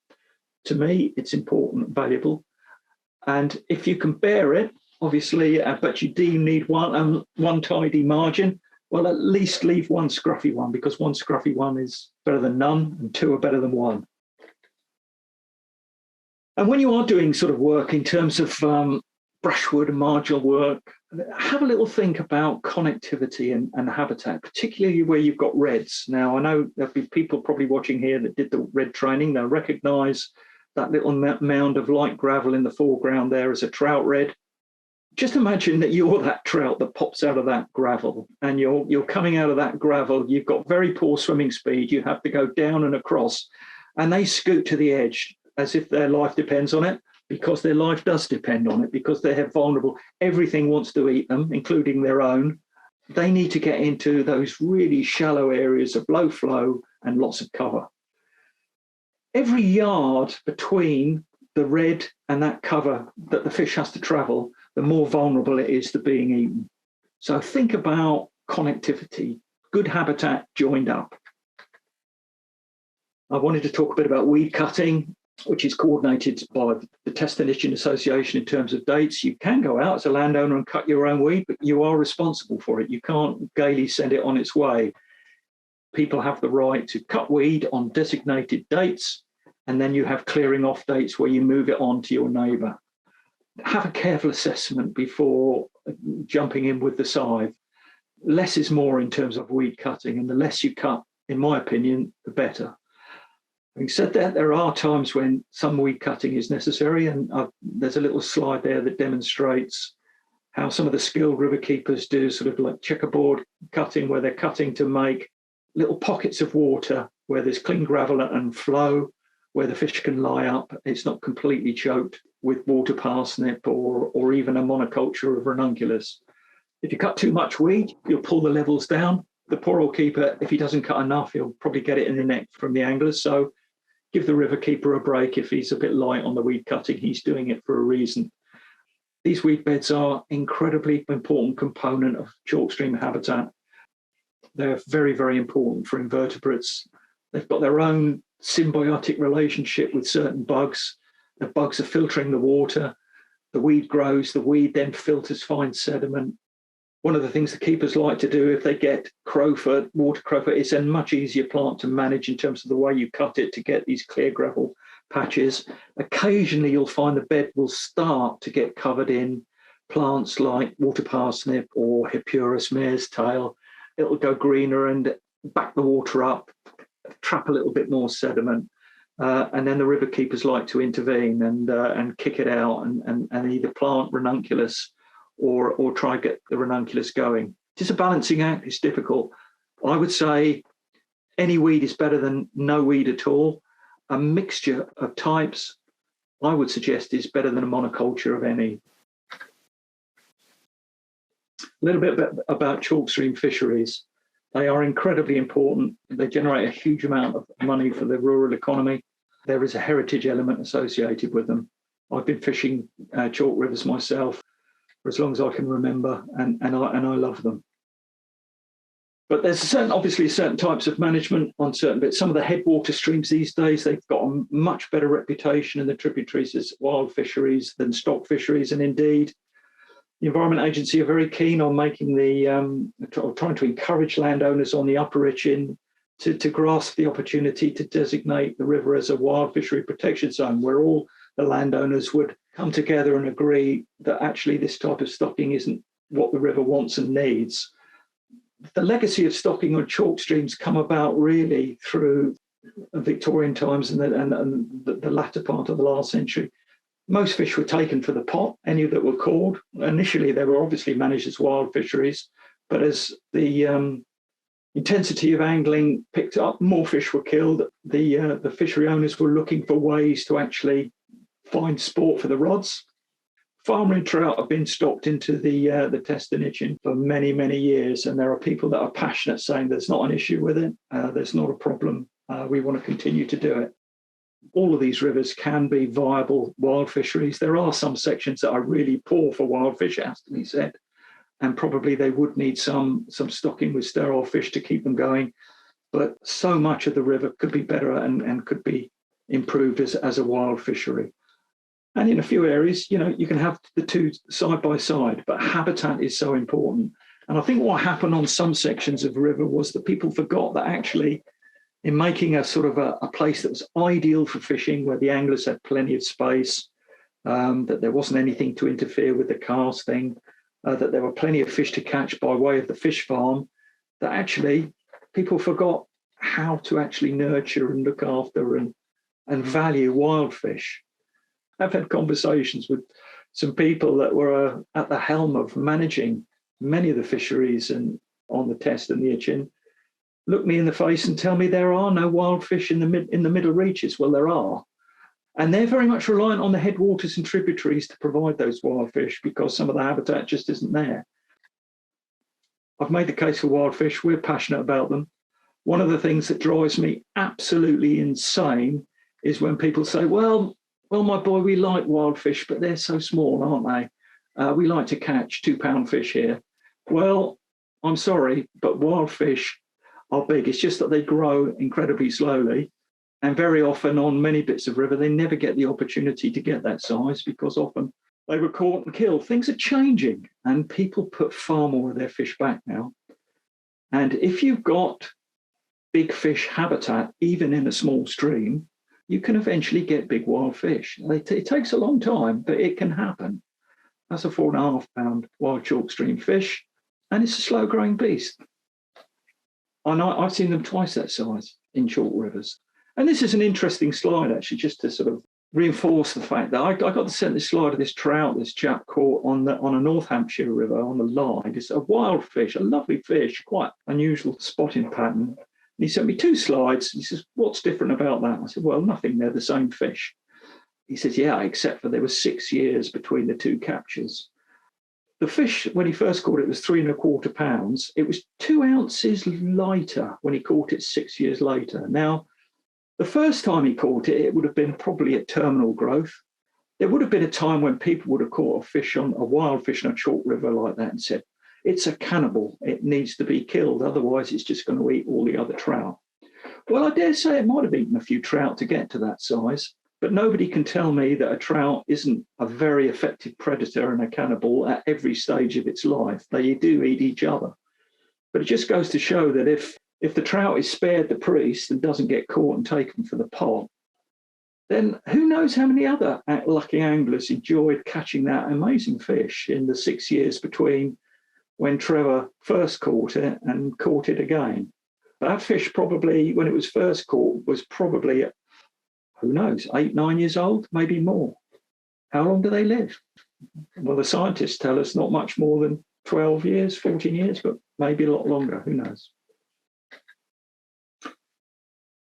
To me, it's important and valuable. And if you can bear it, obviously, but you do need one tidy margin, well, at least leave one scruffy one, because one scruffy one is better than none and two are better than one. And when you are doing sort of work in terms of brushwood and marginal work, have a little think about connectivity and habitat, particularly where you've got reds. Now, I know there'll be people probably watching here that did the red training. They'll recognise that little mound of light gravel in the foreground there as a trout red. Just imagine that you're that trout that pops out of that gravel, and you're coming out of that gravel. You've got very poor swimming speed. You have to go down and across, and they scoot to the edge as if their life depends on it. because their life does depend on it, because they're vulnerable. Everything wants to eat them, including their own. They need to get into those really shallow areas of low flow and lots of cover. Every yard between the red and that cover that the fish has to travel, the more vulnerable it is to being eaten. So think about connectivity, good habitat joined up. I wanted to talk a bit about weed cutting, which is coordinated by the Test and Itching Association in terms of dates. You can go out as a landowner and cut your own weed, but you are responsible for it. You can't gaily send it on its way. People have the right to cut weed on designated dates, and then you have clearing off dates where you move it on to your neighbour. Have a careful assessment before jumping in with the scythe. Less is more in terms of weed cutting, and the less you cut, in my opinion, the better. Having said that, there are times when some weed cutting is necessary, and there's a little slide there that demonstrates how some of the skilled river keepers do sort of like checkerboard cutting, where they're cutting to make little pockets of water where there's clean gravel and flow, where the fish can lie up. It's not completely choked with water parsnip or even a monoculture of ranunculus. If you cut too much weed, you'll pull the levels down. The poor old keeper, if he doesn't cut enough, he'll probably get it in the neck from the anglers. So give the river keeper a break. If he's a bit light on the weed cutting, he's doing it for a reason. These weed beds are incredibly important component of chalk stream habitat. They're very, very important for invertebrates. They've got their own symbiotic relationship with certain bugs. The bugs are filtering the water. The weed grows. The weed then filters fine sediment. One of the things the keepers like to do if they get crowfoot, water crowfoot, it's a much easier plant to manage in terms of the way you cut it to get these clear gravel patches. Occasionally you'll find the bed will start to get covered in plants like water parsnip or Hippurus mare's tail. It'll go greener and back the water up, trap a little bit more sediment. And then the river keepers like to intervene and kick it out and either plant ranunculus or try to get the ranunculus going. It's a balancing act. It's difficult. I would say any weed is better than no weed at all. A mixture of types, I would suggest, is better than a monoculture of any. A little bit about chalk stream fisheries. They are incredibly important. They generate a huge amount of money for the rural economy. There is a heritage element associated with them. I've been fishing chalk rivers myself for as long as I can remember, and I love them. But there's obviously certain types of management on certain bits. Some of the headwater streams these days, they've got a much better reputation in the tributaries as wild fisheries than stock fisheries. And indeed, the Environment Agency are very keen on making trying to encourage landowners on the upper Itchen to grasp the opportunity to designate the river as a wild fishery protection zone, where all the landowners would come together and agree that actually this type of stocking isn't what the river wants and needs. The legacy of stocking on chalk streams come about really through Victorian times and the latter part of the last century. Most fish were taken for the pot, any that were caught. Initially, they were obviously managed as wild fisheries, but as the intensity of angling picked up, more fish were killed. The fishery owners were looking for ways to actually find sport for the rods. Farming trout have been stocked into the Test and Itching for many, many years, and there are people that are passionate saying there's not an issue with it, there's not a problem, we want to continue to do it. All of these rivers can be viable wild fisheries. There are some sections that are really poor for wild fish, it has to be said, and probably they would need some stocking with sterile fish to keep them going, but so much of the river could be better and could be improved as a wild fishery. And in a few areas, you can have the two side by side, but habitat is so important. And I think what happened on some sections of the river was that people forgot that actually in making a sort of a place that was ideal for fishing, where the anglers had plenty of space, that there wasn't anything to interfere with the casting, that there were plenty of fish to catch by way of the fish farm, that actually people forgot how to actually nurture and look after and value wild fish. I've had conversations with some people that were at the helm of managing many of the fisheries and on the Test and the Itchen, look me in the face and tell me there are no wild fish in the middle reaches. Well, there are. And they're very much reliant on the headwaters and tributaries to provide those wild fish because some of the habitat just isn't there. I've made the case for wild fish. We're passionate about them. One of the things that drives me absolutely insane is when people say, well, my boy, we like wild fish, but they're so small, aren't they? We like to catch 2-pound fish here. Well, I'm sorry, but wild fish are big. It's just that they grow incredibly slowly. And very often on many bits of river, they never get the opportunity to get that size because often they were caught and killed. Things are changing and people put far more of their fish back now. And if you've got big fish habitat, even in a small stream, you can eventually get big wild fish. It takes a long time, but it can happen. That's a 4.5-pound wild chalk stream fish, and it's a slow growing beast. And I've seen them twice that size in chalk rivers. And this is an interesting slide, actually, just to sort of reinforce the fact that I got to send this slide of this trout this chap caught on a North Hampshire river on the line. It's a wild fish, a lovely fish, quite unusual spotting pattern. And he sent me 2 slides. He says, what's different about that? I said, well, nothing, they're the same fish. He says, yeah, except for there was 6 years between the 2 captures. The fish, when he first caught it, was 3.25 pounds. It was 2 ounces lighter when he caught it 6 years later. Now, the first time he caught it, it would have been probably at terminal growth. There would have been a time when people would have caught a wild fish on a chalk river like that and said, it's a cannibal, it needs to be killed, otherwise it's just going to eat all the other trout. Well, I dare say it might have eaten a few trout to get to that size, but nobody can tell me that a trout isn't a very effective predator and a cannibal at every stage of its life. They do eat each other. But it just goes to show that if the trout is spared the priest and doesn't get caught and taken for the pot, then who knows how many other lucky anglers enjoyed catching that amazing fish in the 6 years between when Trevor first caught it and caught it again. That fish probably, when it was first caught, was probably, who knows, 8, 9 years old, maybe more. How long do they live? Well, the scientists tell us not much more than 12 years, 14 years, but maybe a lot longer, who knows?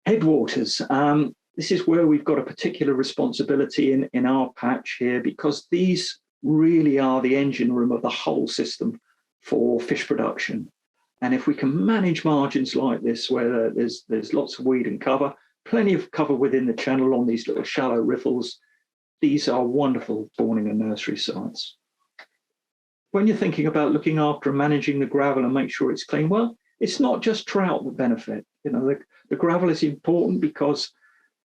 Headwaters. This is where we've got a particular responsibility in our patch here, because these really are the engine room of the whole system for fish production. And if we can manage margins like this, where there's lots of weed and cover, plenty of cover within the channel on these little shallow riffles, these are wonderful spawning and nursery sites. When you're thinking about looking after and managing the gravel and make sure it's clean, well, it's not just trout that benefit. You know, the gravel is important because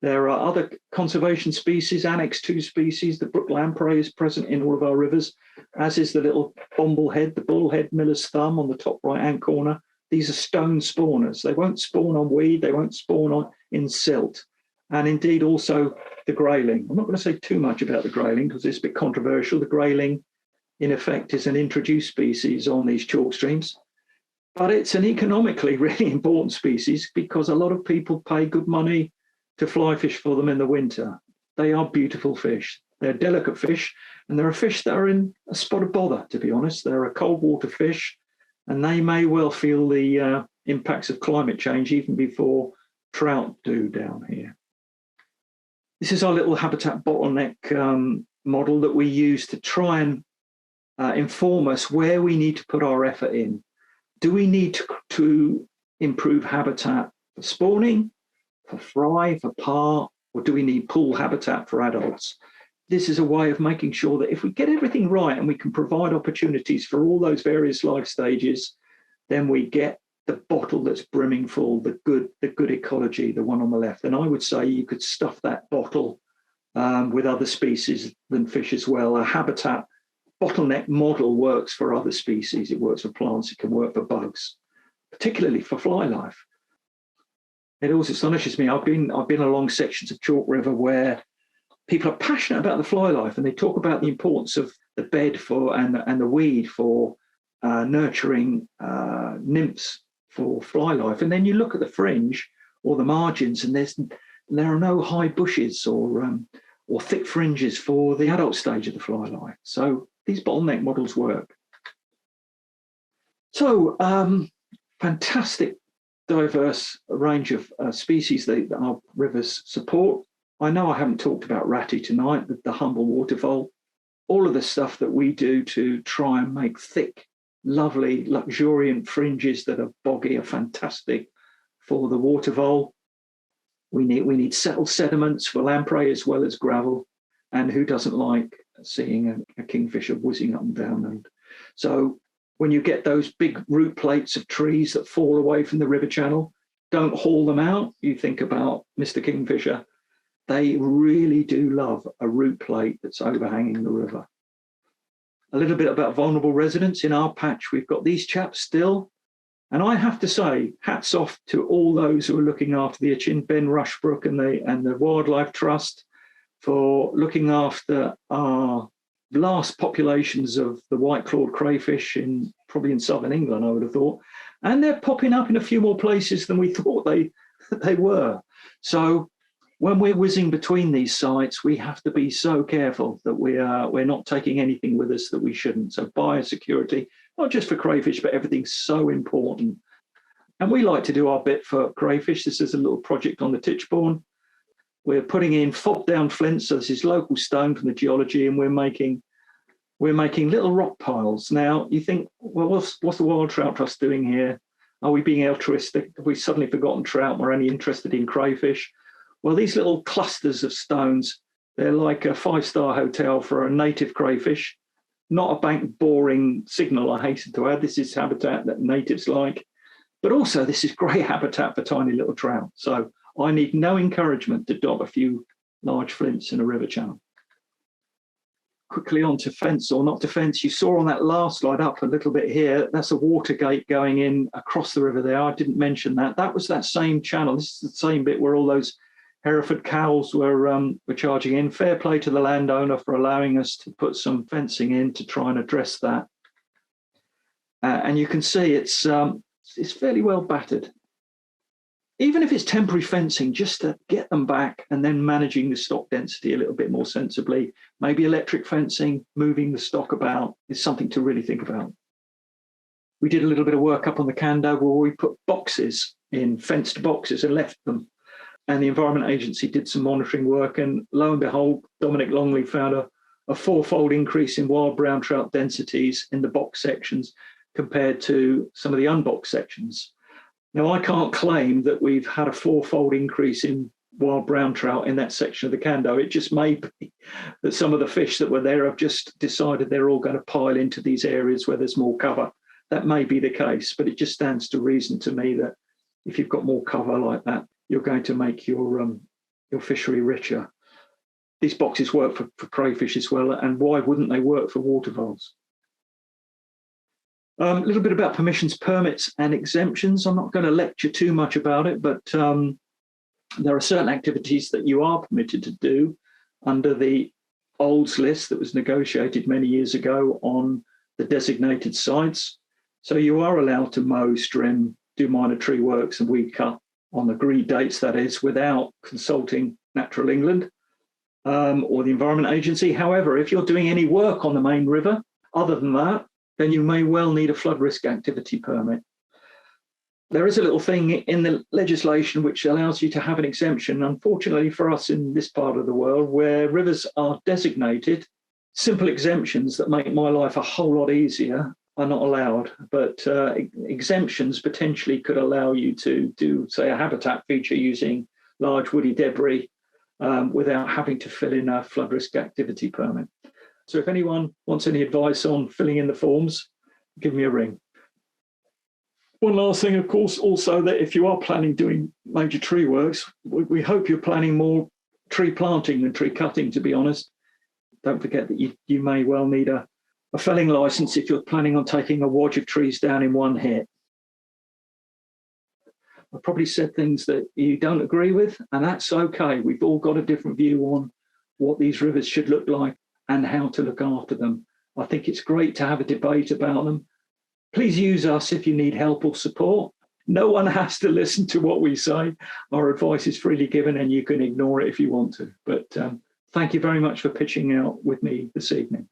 there are other conservation species, Annex 2 species. The brook lamprey is present in all of our rivers, as is the little bomblehead, the bullhead miller's thumb on the top right-hand corner. These are stone spawners. They won't spawn on weed. They won't spawn in silt. And indeed also the grayling. I'm not going to say too much about the grayling because it's a bit controversial. The grayling, in effect, is an introduced species on these chalk streams. But it's an economically really important species because a lot of people pay good money to fly fish for them in the winter. They are beautiful fish. They're delicate fish, and they're a fish that are in a spot of bother, to be honest. They're a cold water fish, and they may well feel the impacts of climate change even before trout do down here. This is our little habitat bottleneck model that we use to try and inform us where we need to put our effort in. Do we need to improve habitat for spawning, for fry, for parr, or do we need pool habitat for adults? This is a way of making sure that if we get everything right and we can provide opportunities for all those various life stages, then we get the bottle that's brimming full, the good ecology, the one on the left. And I would say you could stuff that bottle with other species than fish as well. A habitat bottleneck model works for other species. It works for plants. It can work for bugs, particularly for fly life. It always astonishes me. I've been along sections of Chalk River where people are passionate about the fly life, and they talk about the importance of the bed and the weed for nurturing nymphs for fly life. And then you look at the fringe or the margins, and there are no high bushes or thick fringes for the adult stage of the fly life. So these bottleneck models work. So fantastic diverse range of species that our rivers support. I know I haven't talked about ratty tonight, the humble water vole. All of the stuff that we do to try and make thick, lovely, luxuriant fringes that are boggy are fantastic for the water vole. We need settled sediments for lamprey as well as gravel. And who doesn't like seeing a kingfisher whizzing up and down? And so when you get those big root plates of trees that fall away from the river channel, don't haul them out. You think about Mr. Kingfisher. They really do love a root plate that's overhanging the river. A little bit about vulnerable residents. In our patch, we've got these chaps still. And I have to say, hats off to all those who are looking after the Ben Rushbrook and the Wildlife Trust for looking after our last populations of the white-clawed crayfish probably in southern England, I would have thought. And they're popping up in a few more places than we thought they were. So when we're whizzing between these sites, we have to be so careful that we're not taking anything with us that we shouldn't. So biosecurity, not just for crayfish, but everything's so important. And we like to do our bit for crayfish. This is a little project on the Tichborne. We're putting in fob down flints. So this is local stone from the geology, and we're making little rock piles. Now you think, well, what's the Wild Trout Trust doing here? Are we being altruistic? Have we suddenly forgotten trout? We're only interested in crayfish. Well, these little clusters of stones, they're like a 5-star hotel for a native crayfish, not a bank boring signal, I hasten to add. This is habitat that natives like, but also this is great habitat for tiny little trout. So I need no encouragement to dob a few large flints in a river channel. Quickly on to fence or not to fence. You saw on that last slide up a little bit here, that's a water gate going in across the river there. I didn't mention that. That was that same channel. This is the same bit where all those Hereford cows were charging in. Fair play to the landowner for allowing us to put some fencing in to try and address that. And you can see it's fairly well battered. Even if it's temporary fencing, just to get them back and then managing the stock density a little bit more sensibly, maybe electric fencing, moving the stock about is something to really think about. We did a little bit of work up on the Cando where we put boxes in, fenced boxes, and left them. And the Environment Agency did some monitoring work, and lo and behold, Dominic Longley found a 4-fold increase in wild brown trout densities in the box sections compared to some of the unboxed sections. Now, I can't claim that we've had a 4-fold increase in wild brown trout in that section of the Cando. It just may be that some of the fish that were there have just decided they're all going to pile into these areas where there's more cover. That may be the case, but it just stands to reason to me that if you've got more cover like that, you're going to make your fishery richer. These boxes work for crayfish as well, and why wouldn't they work for water voles? A little bit about permissions, permits and exemptions. I'm not going to lecture too much about it, but there are certain activities that you are permitted to do under the OLS list that was negotiated many years ago on the designated sites. So you are allowed to mow, trim, do minor tree works and weed cut on agreed dates, that is, without consulting Natural England or the Environment Agency. However, if you're doing any work on the main river, other than that, then you may well need a flood risk activity permit. There is a little thing in the legislation which allows you to have an exemption. Unfortunately for us in this part of the world, where rivers are designated, simple exemptions that make my life a whole lot easier are not allowed, but exemptions potentially could allow you to do, say, a habitat feature using large woody debris without having to fill in a flood risk activity permit. So if anyone wants any advice on filling in the forms, give me a ring. One last thing, of course, also that if you are planning doing major tree works, we hope you're planning more tree planting than tree cutting, to be honest. Don't forget that you may well need a felling license if you're planning on taking a wodge of trees down in one hit. I've probably said things that you don't agree with, and that's okay. We've all got a different view on what these rivers should look like and how to look after them. I think it's great to have a debate about them. Please use us if you need help or support. No one has to listen to what we say. Our advice is freely given and you can ignore it if you want to. But thank you very much for pitching out with me this evening.